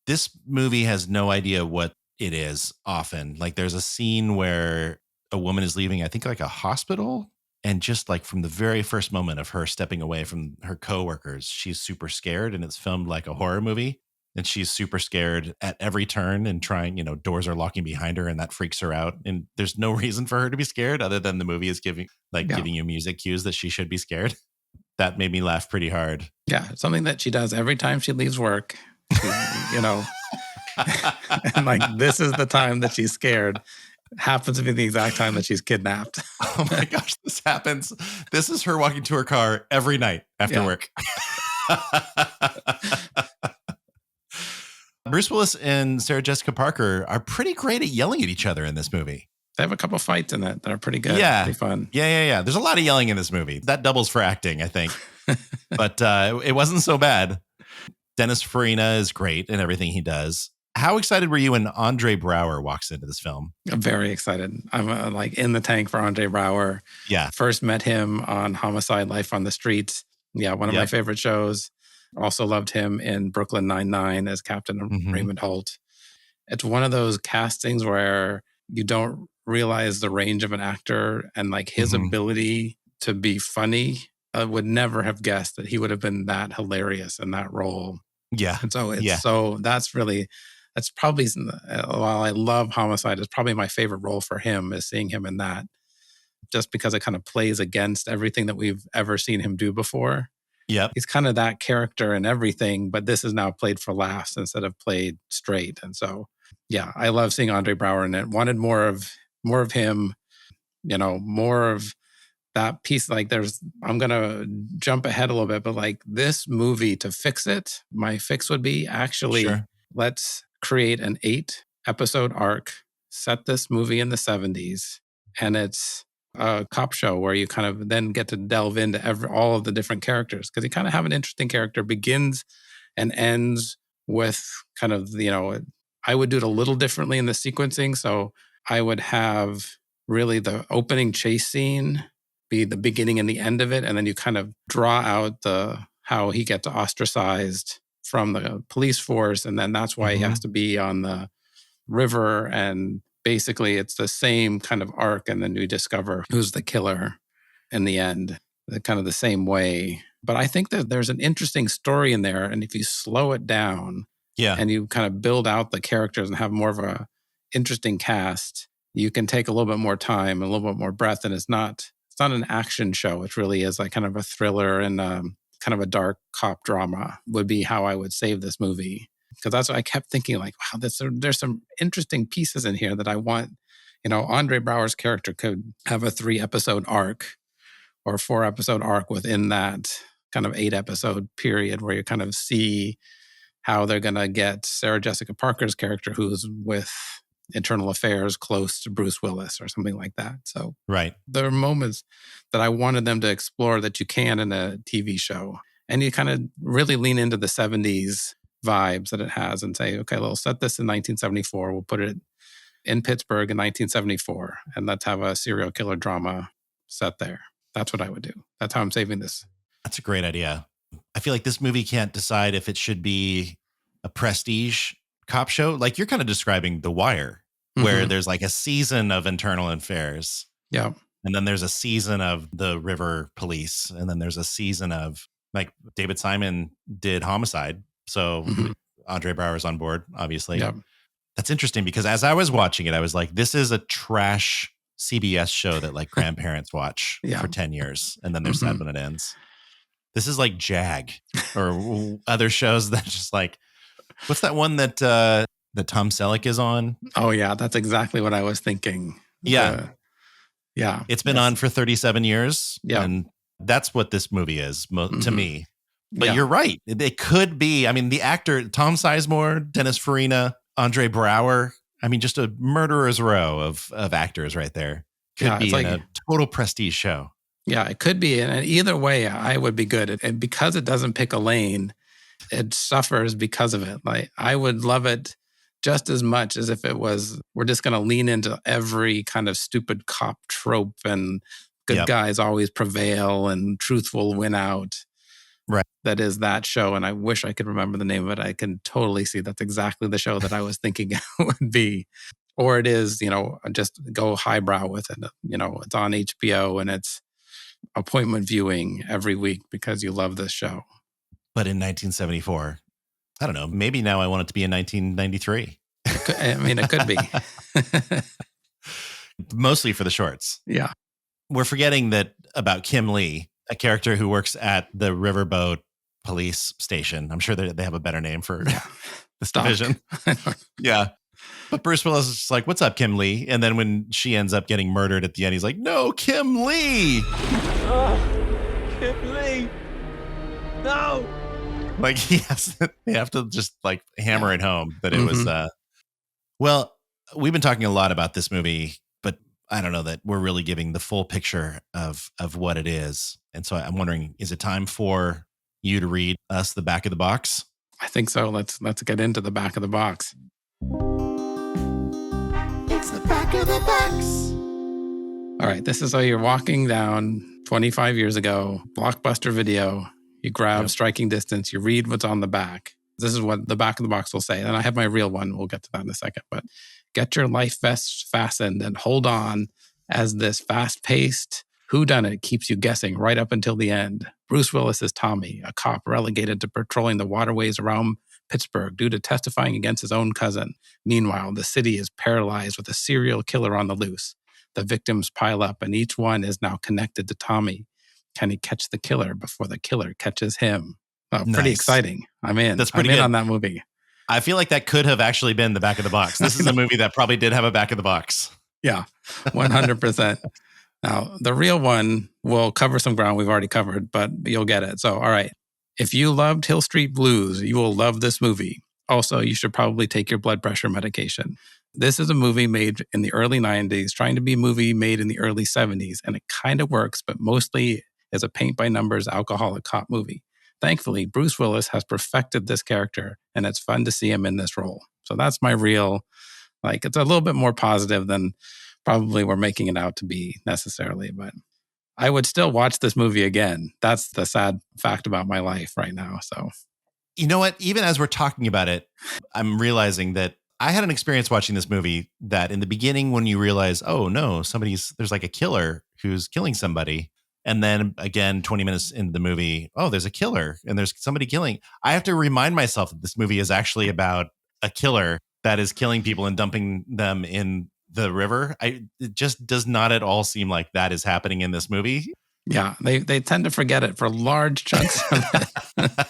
This movie has no idea what it is often. Like there's a scene where a woman is leaving, I think like a hospital. And just like from the very first moment of her stepping away from her coworkers, she's super scared, and it's filmed like a horror movie. And she's super scared at every turn and trying, doors are locking behind her and that freaks her out. And there's no reason for her to be scared other than the movie is giving you music cues that she should be scared. That made me laugh pretty hard. Yeah. Something that she does every time she leaves work, and like this is the time that she's scared. Happens to be the exact time that she's kidnapped. Oh my gosh, this happens. This is her walking to her car every night after work. Bruce Willis and Sarah Jessica Parker are pretty great at yelling at each other in this movie. They have a couple fights in it that are pretty good. Yeah. Pretty fun. Yeah. There's a lot of yelling in this movie. That doubles for acting, I think. But it wasn't so bad. Dennis Farina is great in everything he does. How excited were you when Andre Braugher walks into this film? I'm very excited. I'm in the tank for Andre Braugher. Yeah. First met him on Homicide: Life on the Streets. Yeah, one of my favorite shows. Also loved him in Brooklyn Nine-Nine as Captain Raymond Holt. It's one of those castings where you don't realize the range of an actor and like his ability to be funny. I would never have guessed that he would have been that hilarious in that role. Yeah. And so that's probably, while I love Homicide, it's probably my favorite role for him is seeing him in that, just because it kind of plays against everything that we've ever seen him do before. Yep. He's kind of that character in everything, but this is now played for laughs instead of played straight. And so, yeah, I love seeing Andre Braugher in it. Wanted more of him, more of that piece. Like I'm going to jump ahead a little bit, but like this movie, to fix it, my fix would be actually, let's create an 8-episode arc, set this movie in the 70s, and it's a cop show where you kind of then get to delve into all of the different characters, because you kind of have an interesting character, begins and ends with kind of, I would do it a little differently in the sequencing. So I would have really the opening chase scene be the beginning and the end of it, and then you kind of draw out how he gets ostracized from the police force, and then that's why he has to be on the river, and basically it's the same kind of arc, and then we discover who's the killer in the end, kind of the same way. But I think that there's an interesting story in there, and if you slow it down and you kind of build out the characters and have more of a interesting cast, you can take a little bit more time and a little bit more breath, and it's not an action show. It really is like kind of a thriller and kind of a dark cop drama would be how I would save this movie. Because that's what I kept thinking, like, wow, there's some interesting pieces in here that I want. Andre Braugher's character could have a 3-episode arc or 4-episode arc within that kind of 8-episode period where you kind of see how they're going to get Sarah Jessica Parker's character, who's with Internal Affairs, close to Bruce Willis or something like that. So right. There are moments that I wanted them to explore that you can in a TV show. And you kind of really lean into the 70s vibes that it has and say, okay, we'll set this in 1974. We'll put it in Pittsburgh in 1974. And let's have a serial killer drama set there. That's what I would do. That's how I'm saving this. That's a great idea. I feel like this movie can't decide if it should be a prestige cop show. Like you're kind of describing The Wire, where there's like a season of Internal Affairs. Yeah. And then there's a season of the River Police. And then there's a season of, like, David Simon did Homicide. So Andre Braugher's on board, obviously. Yeah. That's interesting because as I was watching it, I was like, this is a trash CBS show that like grandparents watch for 10 years. And then they're sad when it ends. This is like Jag or other shows that just like, what's that one that Tom Selleck is on? Oh, yeah. That's exactly what I was thinking. Yeah. Yeah. It's been on for 37 years. Yeah. And that's what this movie is to me. But you're right. It could be, I mean, the actor, Tom Sizemore, Dennis Farina, Andre Braugher. I mean, just a murderer's row of actors right there. Could be in a total prestige show. Yeah, it could be. And either way, I would be good. And because it doesn't pick a lane, it suffers because of it. Like, I would love it just as much as if it was, we're just going to lean into every kind of stupid cop trope and good guys always prevail and truth will win out. Right. That is that show. And I wish I could remember the name of it. I can totally see that's exactly the show that I was thinking it would be. Or it is, just go highbrow with it. It's on HBO and it's appointment viewing every week because you love this show. But in 1974, I don't know, maybe now I want it to be in 1993. It could be. Mostly for the shorts. Yeah. We're forgetting that about Kim Lee, a character who works at the Riverboat Police Station. I'm sure they have a better name for this division. Yeah. But Bruce Willis is just like, what's up, Kim Lee? And then when she ends up getting murdered at the end, he's like, no, Kim Lee. Kim Lee. No. Like they have to just like hammer it home that it was, well, we've been talking a lot about this movie, but I don't know that we're really giving the full picture of what it is. And so I'm wondering, is it time for you to read us the back of the box? I think so. Let's get into the back of the box. It's the back of the box. All right. This is how you're walking down 25 years ago, Blockbuster Video. You grab Striking Distance. You read what's on the back. This is what the back of the box will say. And I have my real one. We'll get to that in a second. But get your life vests fastened and hold on as this fast-paced whodunit keeps you guessing right up until the end. Bruce Willis is Tommy, a cop relegated to patrolling the waterways around Pittsburgh due to testifying against his own cousin. Meanwhile, the city is paralyzed with a serial killer on the loose. The victims pile up, and each one is now connected to Tommy. Can he catch the killer before the killer catches him? Oh, pretty exciting. I'm in. That's pretty I'm good. in on that movie. I feel like that could have actually been the back of the box. This is a movie that probably did have a back of the box. Yeah, 100%. Now, the real one will cover some ground we've already covered, but you'll get it. So, all right. If you loved Hill Street Blues, you will love this movie. Also, you should probably take your blood pressure medication. This is a movie made in the early 90s, trying to be a movie made in the early 70s, and it kind of works, but mostly is a paint-by-numbers alcoholic cop movie. Thankfully, Bruce Willis has perfected this character, and it's fun to see him in this role. So that's my real, it's a little bit more positive than probably we're making it out to be necessarily, but I would still watch this movie again. That's the sad fact about my life right now. So, you know what? Even as we're talking about it, I'm realizing that I had an experience watching this movie that in the beginning, when you realize, oh no, there's like a killer who's killing somebody. And then again, 20 minutes into the movie, oh, there's a killer and there's somebody killing. I have to remind myself that this movie is actually about a killer that is killing people and dumping them in the river. It just does not at all seem like that is happening in this movie. Yeah, they tend to forget it for large chunks of it.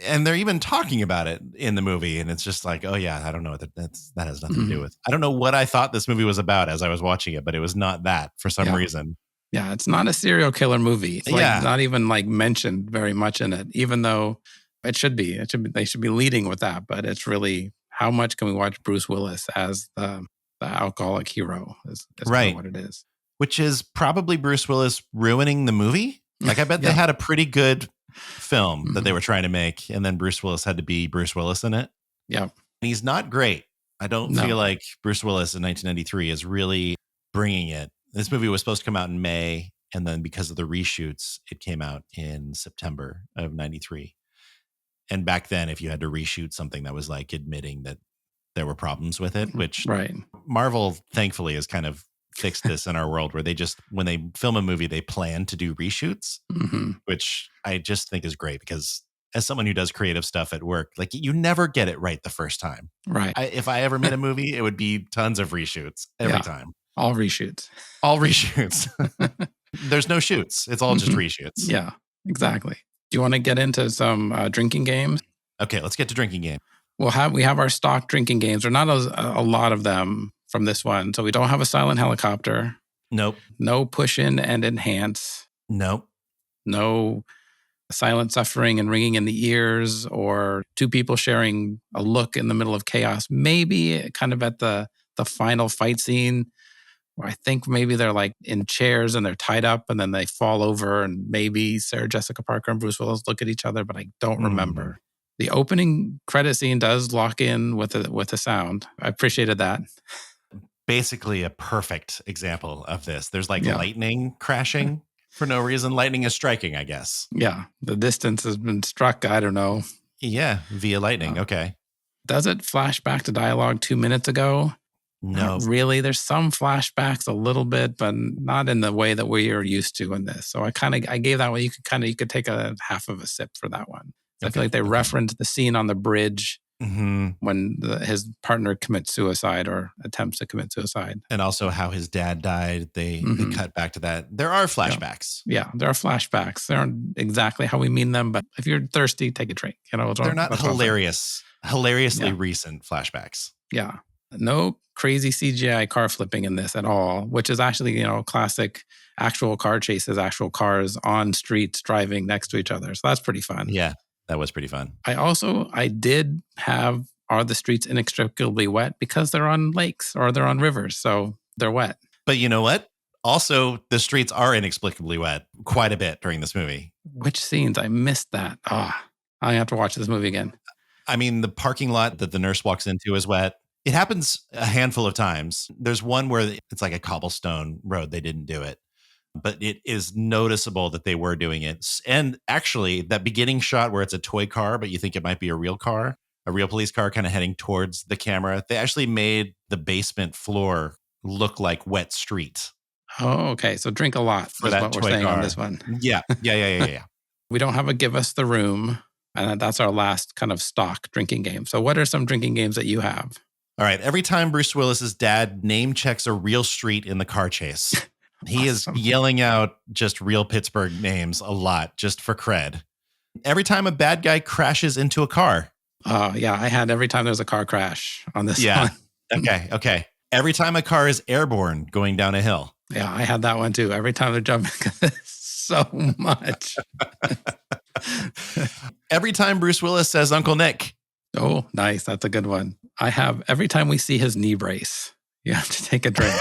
And they're even talking about it in the movie, and it's just like, oh yeah, I don't know what that has nothing to do with. I don't know what I thought this movie was about as I was watching it, but it was not that for some reason. Yeah, it's not a serial killer movie. It's like not even like mentioned very much in it, even though it should be. They should be leading with that, but it's really how much can we watch Bruce Willis as the alcoholic hero is kind of what it is. Which is probably Bruce Willis ruining the movie. Like I bet they had a pretty good film that they were trying to make, and then Bruce Willis had to be Bruce Willis in it. Yeah. And he's not great. I don't feel like Bruce Willis in 1993 is really bringing it. This movie was supposed to come out in May, and then because of the reshoots, it came out in September of 93. And back then, if you had to reshoot something, that was like admitting that there were problems with it, which Marvel, thankfully, has kind of fixed this in our world where they just, when they film a movie, they plan to do reshoots, which I just think is great because as someone who does creative stuff at work, like you never get it right the first time. Right. If I ever made a movie, it would be tons of reshoots every time. All reshoots. All reshoots. There's no shoots. It's all just reshoots. Yeah, exactly. Do you want to get into some drinking games? Okay, let's get to drinking game. We have our stock drinking games. There are not a lot of them from this one. So we don't have a silent helicopter. Nope. No push in and enhance. Nope. No silent suffering and ringing in the ears or two people sharing a look in the middle of chaos. Maybe kind of at the final fight scene where I think maybe they're like in chairs and they're tied up and then they fall over and maybe Sarah Jessica Parker and Bruce Willis look at each other, but I don't remember. The opening credit scene does lock in with a sound. I appreciated that. Basically a perfect example of this. There's like lightning crashing for no reason. Lightning is striking, I guess. Yeah. The distance has been struck. I don't know. Yeah. Via lightning. Okay. Does it flash back to dialogue 2 minutes ago? No. Not really. There's some flashbacks a little bit, but not in the way that we are used to in this. So I gave that one. You could take a half of a sip for that one. I feel like they referenced the scene on the bridge when his partner commits suicide or attempts to commit suicide. And also how his dad died. They cut back to that. There are flashbacks. Yeah, there are flashbacks. They aren't exactly how we mean them, but if you're thirsty, take a drink. They're not hilariously recent flashbacks. Yeah. No crazy CGI car flipping in this at all, which is actually, classic actual car chases, actual cars on streets driving next to each other. So that's pretty fun. Yeah. That was pretty fun. I did have, are the streets inextricably wet? Because they're on lakes or they're on rivers, so they're wet. But you know what? Also, the streets are inexplicably wet quite a bit during this movie. Which scenes? I missed that. I have to watch this movie again. I mean, the parking lot that the nurse walks into is wet. It happens a handful of times. There's one where it's like a cobblestone road. They didn't do it. But it is noticeable that they were doing it. And actually, that beginning shot where it's a toy car, but you think it might be a real car, a real police car kind of heading towards the camera, they actually made the basement floor look like wet street. Oh, okay. So drink a lot for is that what toy we're saying car. On this one. Yeah. We don't have a Give Us the Room. And that's our last kind of stock drinking game. So what are some drinking games that you have? All right. Every time Bruce Willis's dad name checks a real street in the car chase, he is yelling out just real Pittsburgh names a lot just for cred. Every time a bad guy crashes into a car. Yeah, I had every time there's a car crash on this one. Okay. Every time a car is airborne going down a hill. Yeah, I had that one too. Every time they're jumping, so much. Every time Bruce Willis says Uncle Nick. Oh, nice. That's a good one. I have every time we see his knee brace, you have to take a drink.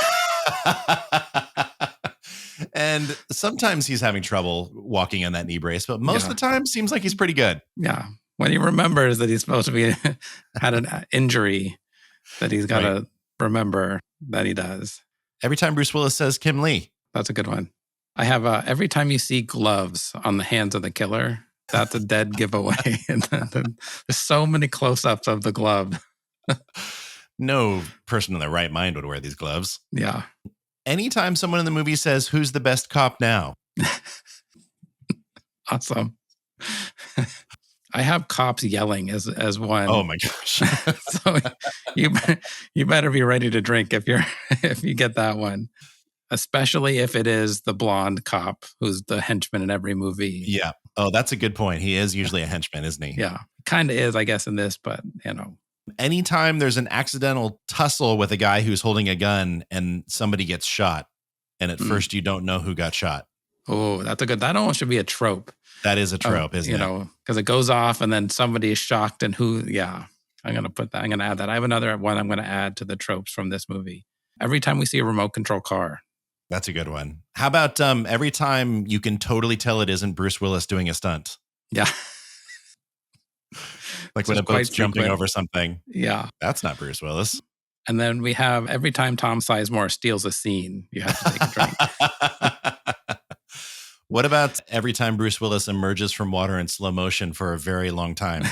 And sometimes he's having trouble walking on that knee brace, but most of the time seems like he's pretty good. Yeah. When he remembers that he's supposed to be had an injury that he's got to remember that he does. Every time Bruce Willis says Kim Lee. That's a good one. I have every time you see gloves on the hands of the killer, that's a dead giveaway. There's so many close-ups of the glove. No person in their right mind would wear these gloves. Yeah. Anytime someone in the movie says, "Who's the best cop now?" Awesome. I have cops yelling as one. Oh my gosh. So you better be ready to drink if you get that one. especially if it is the blonde cop who's the henchman in every movie. Yeah. Oh, that's a good point. He is usually a henchman, isn't he? Yeah. Kind of is, I guess, in this, but Anytime there's an accidental tussle with a guy who's holding a gun and somebody gets shot, and at first you don't know who got shot. Oh, that almost should be a trope. That is a trope, isn't it? Because it goes off and then somebody is shocked and I'm going to put that. I'm going to add that. I have another one I'm going to add to the tropes from this movie. Every time we see a remote control car. That's a good one. How about every time you can totally tell it isn't Bruce Willis doing a stunt? Yeah. Like when a boat's jumping over something. Yeah. That's not Bruce Willis. And then we have every time Tom Sizemore steals a scene, you have to take a drink. What about every time Bruce Willis emerges from water in slow motion for a very long time?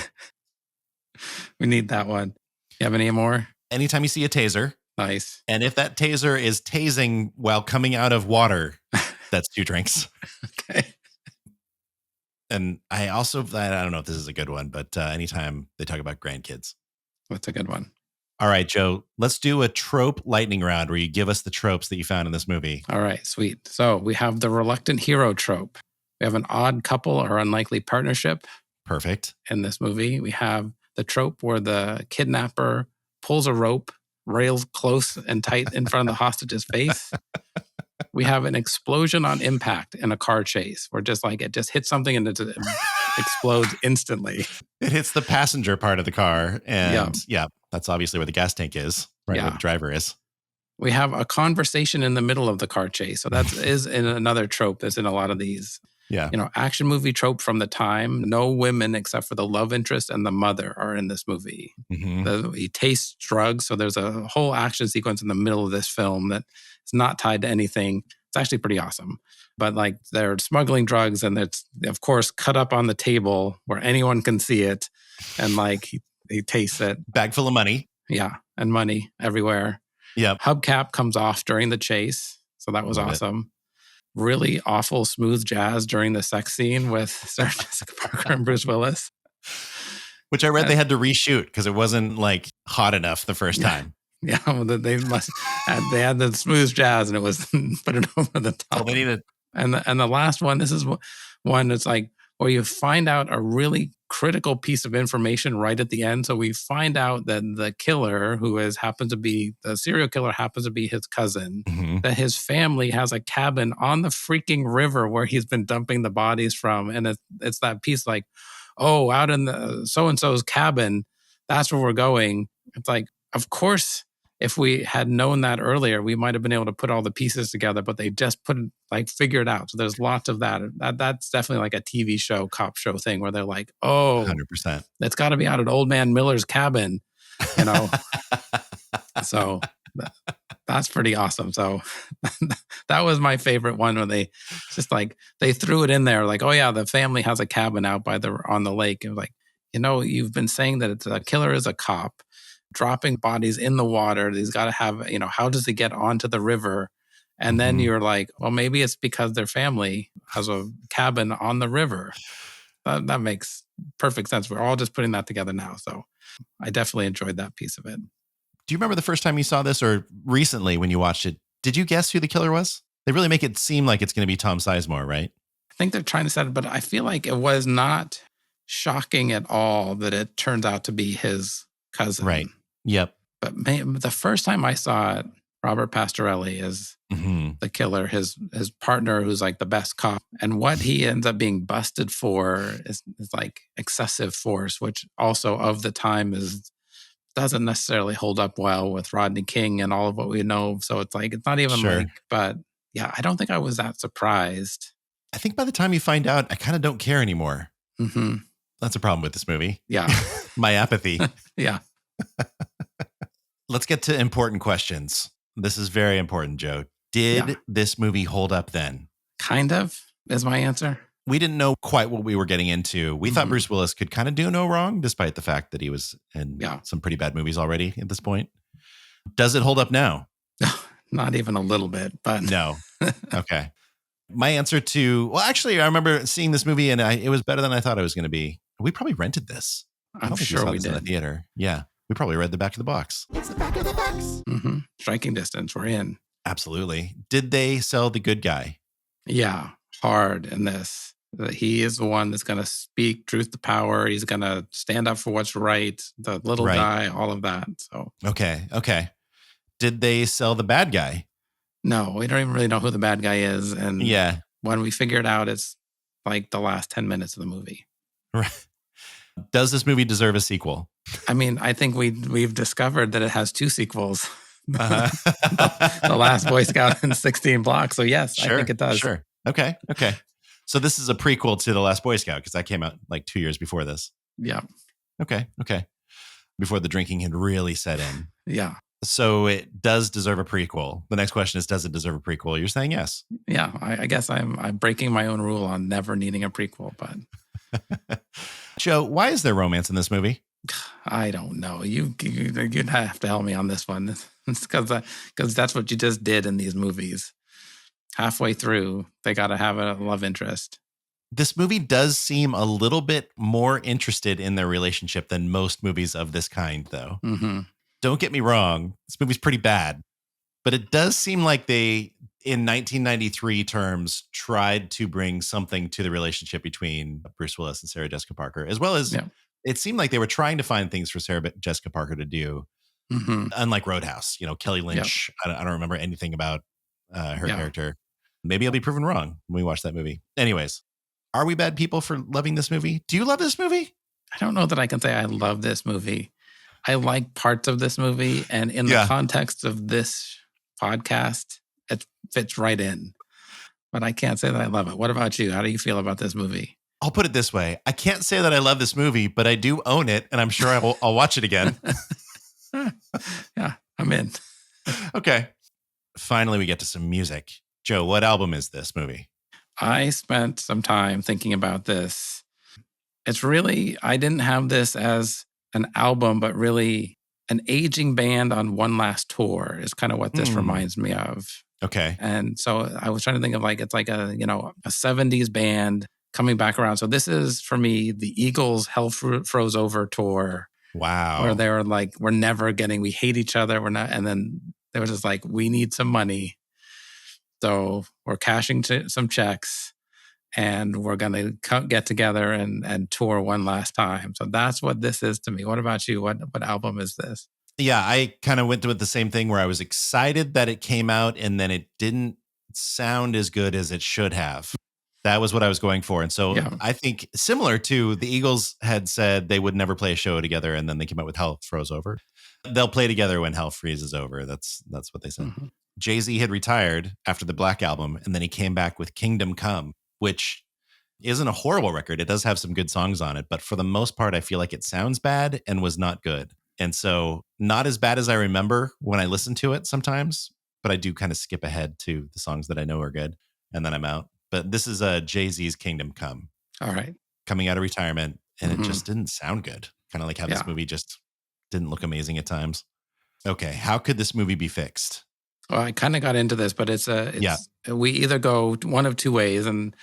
We need that one. You have any more? Anytime you see a taser. Nice. And if that taser is tasing while coming out of water, that's 2 drinks. Okay. And I don't know if this is a good one, but anytime they talk about grandkids. That's a good one. All right, Joe, let's do a trope lightning round where you give us the tropes that you found in this movie. All right, sweet. So we have the reluctant hero trope. We have an odd couple or unlikely partnership. Perfect. In this movie, we have the trope where the kidnapper pulls a rope, rails close and tight in front of the hostage's face. We have an explosion on impact in a car chase where it just hits something and it explodes instantly. It hits the passenger part of the car. And yeah, that's obviously where the gas tank is, right where the driver is. We have a conversation in the middle of the car chase. So that is in another trope that's in a lot of these. Yeah. Action movie trope from the time. No women except for the love interest and the mother are in this movie. Mm-hmm. He tastes drugs. So there's a whole action sequence in the middle of this film that is not tied to anything. It's actually pretty awesome. But they're smuggling drugs and it's, of course, cut up on the table where anyone can see it. And he tastes it. Bag full of money. Yeah. And money everywhere. Yep. Hubcap comes off during the chase. So that was awesome. Really awful smooth jazz during the sex scene with Sarah Jessica Parker and Bruce Willis. Which I read they had to reshoot because it wasn't hot enough the first time. Yeah, they had the smooth jazz and it was put it over the top. All they needed. And the last one, this is one that's where you find out a really critical piece of information right at the end. So we find out that the killer, the serial killer happens to be his cousin, that his family has a cabin on the freaking river where he's been dumping the bodies from. And it's that piece out in the so-and-so's cabin, that's where we're going. It's of course, if we had known that earlier, we might have been able to put all the pieces together, but they just figure it out. So there's lots of that. That's definitely a TV show, cop show thing where they're 100%. It's got to be out at Old Man Miller's cabin, So that's pretty awesome. So that was my favorite one where they just they threw it in there oh yeah, the family has a cabin out on the lake. And you've been saying that the killer is a cop dropping bodies in the water. He's got to have, how does he get onto the river? And then you're well, maybe it's because their family has a cabin on the river. That makes perfect sense. We're all just putting that together now. So I definitely enjoyed that piece of it. Do you remember the first time you saw this or recently when you watched it? Did you guess who the killer was? They really make it seem like it's going to be Tom Sizemore, right? I think they're trying to set it, but I feel like it was not shocking at all that it turns out to be his cousin. Right. Yep. But the first time I saw it, Robert Pastorelli is the killer, his partner who's the best cop. And what he ends up being busted for is excessive force, which also of the time doesn't necessarily hold up well with Rodney King and all of what we know. So it's not even but yeah, I don't think I was that surprised. I think by the time you find out, I kind of don't care anymore. Mm-hmm. That's a problem with this movie. Yeah. My apathy. Yeah. Let's get to important questions. This is very important, Joe. Did this movie hold up then? Kind of is my answer. We didn't know quite what we were getting into. We thought Bruce Willis could kind of do no wrong, despite the fact that he was in some pretty bad movies already at this point. Does it hold up now? Not even a little bit, but no. Okay. My answer actually, I remember seeing this movie and it was better than I thought it was going to be. We probably rented this. I'm sure we did. In the theater. Yeah. We probably read the back of the box. It's the back of the box. Striking distance. We're in. Absolutely. Did they sell the good guy? Yeah, hard in this. That he is the one that's going to speak truth to power. He's going to stand up for what's right. The little Right. guy, all of that. So Okay. Did they sell the bad guy? no, we don't even really know who the bad guy is. And Yeah. when we figure it out, it's like the last 10 minutes of the movie. Right. Does this movie deserve a sequel? I mean, I think we've discovered that it has 2 sequels. Uh-huh. The Last Boy Scout and 16 Blocks. So yes, Sure, I think it does. Sure. Okay. So this is a prequel to The Last Boy Scout because that came out like 2 years before this. Yeah. Okay. Before the drinking had really set in. Yeah. So it does deserve a prequel. The next question is, does it deserve a prequel? You're saying yes. Yeah. I guess I'm breaking my own rule on never needing a prequel, but Joe, why is there romance in this movie? I don't know. You'd have to help me on this one. It's because that's what you just did in these movies. Halfway through, they got to have a love interest. This movie does seem a little bit more interested in their relationship than most movies of this kind, though. Mm-hmm. Don't get me wrong. This movie's pretty bad, but it does seem like they, in 1993 terms, tried to bring something to the relationship between Bruce Willis and Sarah Jessica Parker, as well as it seemed like they were trying to find things for Sarah Jessica Parker to do. Mm-hmm. Unlike Roadhouse, Kelly Lynch, I don't remember anything about her character. Maybe I'll be proven wrong when we watch that movie. Anyways, are we bad people for loving this movie? Do you love this movie? I don't know that I can say I love this movie. I like parts of this movie, and in the context of this podcast, it fits right in. But I can't say that I love it. What about you? How do you feel about this movie? I'll put it this way. I can't say that I love this movie, but I do own it, and I'm sure I'll watch it again. Yeah, I'm in. Okay. Finally, we get to some music. Joe, what album is this movie? I spent some time thinking about this. It's really, I didn't have this as an album, but really an aging band on one last tour is kind of what this reminds me of. Okay. And so I was trying to think of it's like a 70s band coming back around. So this is for me, the Eagles' Hell Froze Over tour. Wow. Where they were like, we hate each other. We're not. And then they were just like, we need some money. So we're cashing some checks and we're going to get together and tour one last time. So that's what this is to me. What about you? What album is this? Yeah, I kind of went with the same thing where I was excited that it came out and then it didn't sound as good as it should have. That was what I was going for. And so I think similar to the Eagles had said they would never play a show together and then they came out with Hell Froze Over. They'll play together when Hell Freezes Over. That's what they said. Mm-hmm. Jay-Z had retired after the Black Album and then he came back with Kingdom Come, which isn't a horrible record. It does have some good songs on it, but for the most part, I feel like it sounds bad and was not good. And so not as bad as I remember when I listen to it sometimes, but I do kind of skip ahead to the songs that I know are good and then I'm out. But this is Jay-Z's Kingdom Come. All right. Coming out of retirement and it just didn't sound good. Kind of like how this movie just didn't look amazing at times. Okay. How could this movie be fixed? Well, I kind of got into this, but we either go one of two ways. And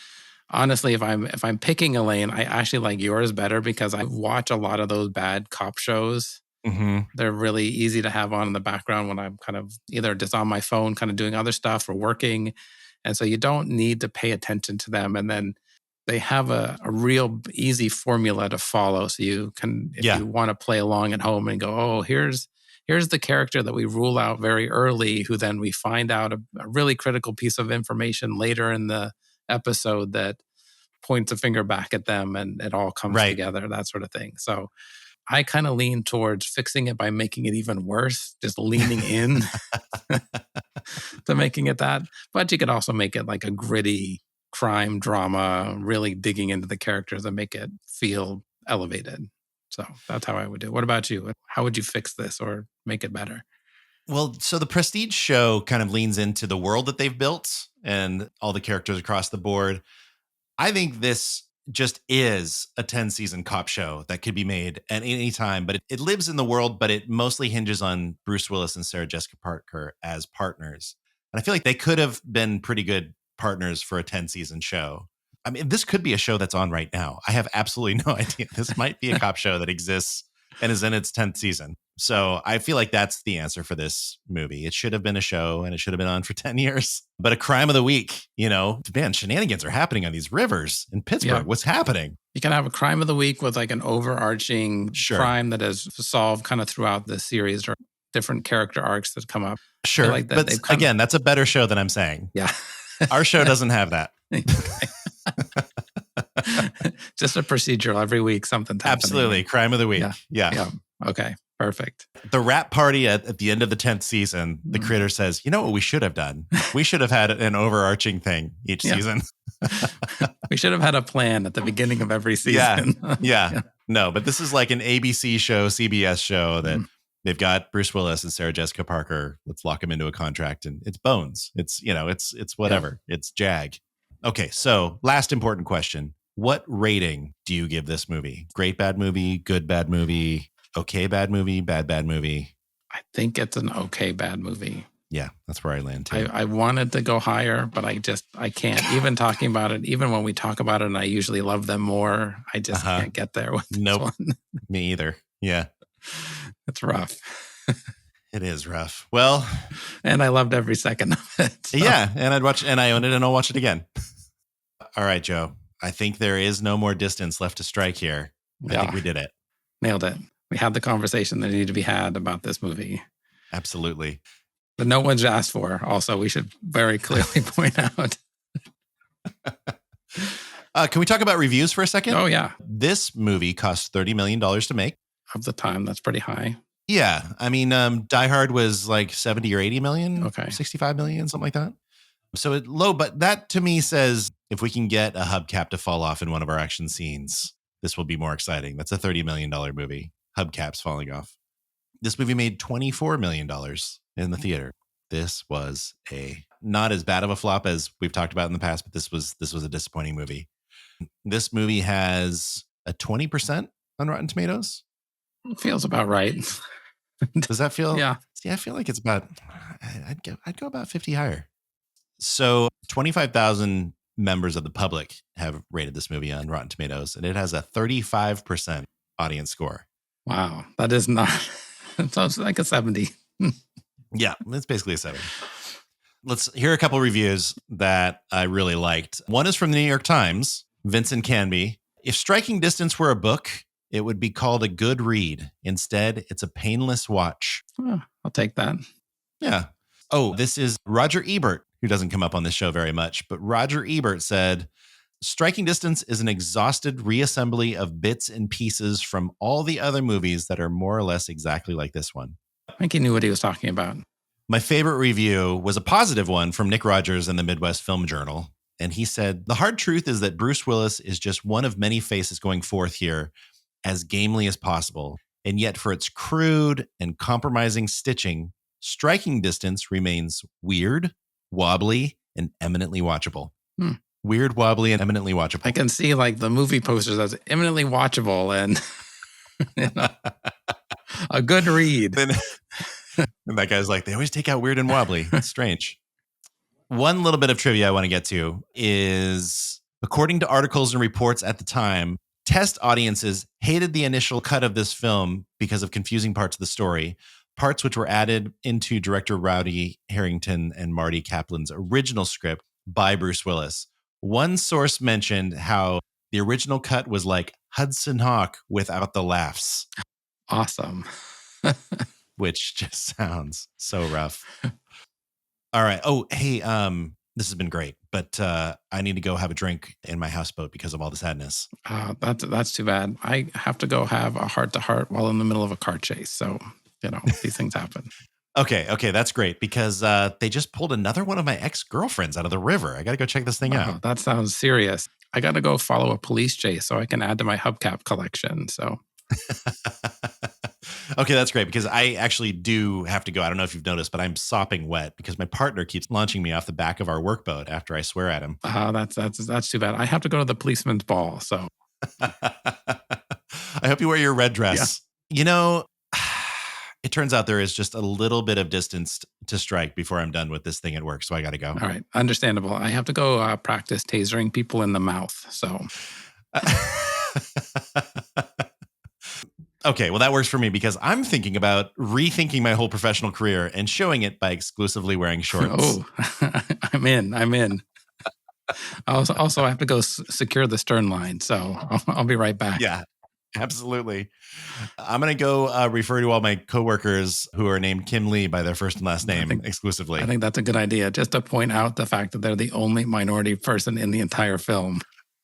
honestly, if I'm picking a lane, I actually like yours better because I watch a lot of those bad cop shows. Mm-hmm. They're really easy to have on in the background when I'm kind of either just on my phone, kind of doing other stuff or working. And so you don't need to pay attention to them. And then they have a real easy formula to follow. So you can, if you want to play along at home and go, oh, here's the character that we rule out very early, who then we find out a really critical piece of information later in the episode that points a finger back at them and it all comes together, that sort of thing. So I kind of lean towards fixing it by making it even worse, just leaning in to making it that. But you could also make it like a gritty crime drama, really digging into the characters and make it feel elevated. So that's how I would do it. What about you? How would you fix this or make it better? Well, so the Prestige show kind of leans into the world that they've built and all the characters across the board. I think this just is a 10-season cop show that could be made at any time, but it lives in the world, but it mostly hinges on Bruce Willis and Sarah Jessica Parker as partners. And I feel like they could have been pretty good partners for a 10-season show. I mean, this could be a show that's on right now. I have absolutely no idea. This might be a cop show that exists and is in its 10th season. So I feel like that's the answer for this movie. It should have been a show and it should have been on for 10 years. But a crime of the week, man, shenanigans are happening on these rivers in Pittsburgh. Yeah. What's happening? You can have a crime of the week with like an overarching crime that is solved kind of throughout the series or different character arcs that come up. Sure. Like that but again, that's a better show than I'm saying. Yeah. Our show doesn't have that. Just a procedural every week, something's happening. Absolutely. Crime of the week. Yeah. Okay. Perfect. The rap party at the end of the 10th season, the critter says, you know what we should have done? We should have had an overarching thing each season. We should have had a plan at the beginning of every season. Yeah. No, but this is like an ABC show, CBS show that they've got Bruce Willis and Sarah Jessica Parker. Let's lock them into a contract and it's Bones. It's, it's whatever. Yeah. It's JAG. Okay. So last important question. What rating do you give this movie? Great bad movie, good bad movie, okay bad movie, bad movie? I think it's an okay bad movie. Yeah, that's where I land too. I wanted to go higher, but I can't. Even talking about it, even when we talk about it and I usually love them more, I just can't get there with this one. Me either. Yeah. It's rough. It is rough. Well. And I loved every second of it. So. Yeah, and I own it and I'll watch it again. All right, Joe. I think there is no more distance left to strike here. I think we did it. Nailed it. We had the conversation that needed to be had about this movie. Absolutely. That no one's asked for. Also, we should very clearly point out. Can we talk about reviews for a second? Oh, yeah. This movie cost $30 million to make. Of the time, that's pretty high. Yeah. I mean, Die Hard was like 70 or 80 million. Okay. 65 million, something like that. So it low, but that to me says if we can get a hubcap to fall off in one of our action scenes, this will be more exciting. That's a $30 million movie. Hubcaps falling off. This movie made $24 million in the theater. This was not as bad of a flop as we've talked about in the past, but this was a disappointing movie. This movie has a 20% on Rotten Tomatoes. It feels about right. Does that feel? Yeah. See, I feel like it's about, I'd go about 50 higher. So 25,000 members of the public have rated this movie on Rotten Tomatoes, and it has a 35% audience score. Wow. That is not, it sounds like a 70. Yeah, it's basically a 70. Let's hear a couple reviews that I really liked. One is from the New York Times, Vincent Canby. If Striking Distance were a book, it would be called a good read. Instead, it's a painless watch. Oh, I'll take that. Yeah. Oh, this is Roger Ebert, who doesn't come up on this show very much, but Roger Ebert said, Striking Distance is an exhausted reassembly of bits and pieces from all the other movies that are more or less exactly like this one. I think he knew what he was talking about. My favorite review was a positive one from Nick Rogers in the Midwest Film Journal. And he said, the hard truth is that Bruce Willis is just one of many faces going forth here as gamely as possible. And yet for its crude and compromising stitching, Striking Distance remains weird, wobbly, and eminently watchable. Weird, wobbly, and eminently watchable. I can see like the movie posters as eminently watchable and a good read. And that guy's like, they always take out weird and wobbly. It's strange. One little bit of trivia I want to get to is, according to articles and reports at the time, test audiences hated the initial cut of this film because of confusing parts of the story, parts which were added into director Rowdy Harrington and Marty Kaplan's original script by Bruce Willis. One source mentioned how the original cut was like Hudson Hawk without the laughs. Awesome. Which just sounds so rough. All right. Oh, hey, this has been great, but I need to go have a drink in my houseboat because of all the sadness. That's too bad. I have to go have a heart-to-heart while in the middle of a car chase. So, these things happen. Okay, that's great because they just pulled another one of my ex-girlfriends out of the river. I got to go check this thing out. That sounds serious. I got to go follow a police chase so I can add to my hubcap collection. So. Okay, that's great because I actually do have to go. I don't know if you've noticed, but I'm sopping wet because my partner keeps launching me off the back of our workboat after I swear at him. That's too bad. I have to go to the policeman's ball, so. I hope you wear your red dress. Yeah. It turns out there is just a little bit of distance to strike before I'm done with this thing at work, so I got to go. All right, understandable. I have to go practice tasering people in the mouth, so. Okay, well, that works for me because I'm thinking about rethinking my whole professional career and showing it by exclusively wearing shorts. Oh, I'm in. I also have to go secure the stern line, so I'll be right back. Yeah, absolutely. I'm going to go refer to all my coworkers who are named Kim Lee by their first and last name exclusively. I think that's a good idea, just to point out the fact that they're the only minority person in the entire film.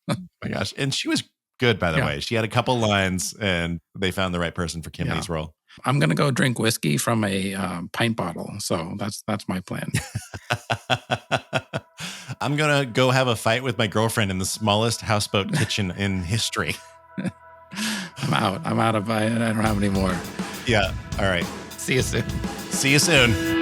Oh my gosh. And she was good, by the way. She had a couple lines and they found the right person for Kim Lee's role. I'm going to go drink whiskey from a pint bottle. So that's my plan. I'm going to go have a fight with my girlfriend in the smallest houseboat kitchen in history. I'm out. I don't have any more. Yeah. All right. See you soon. See you soon.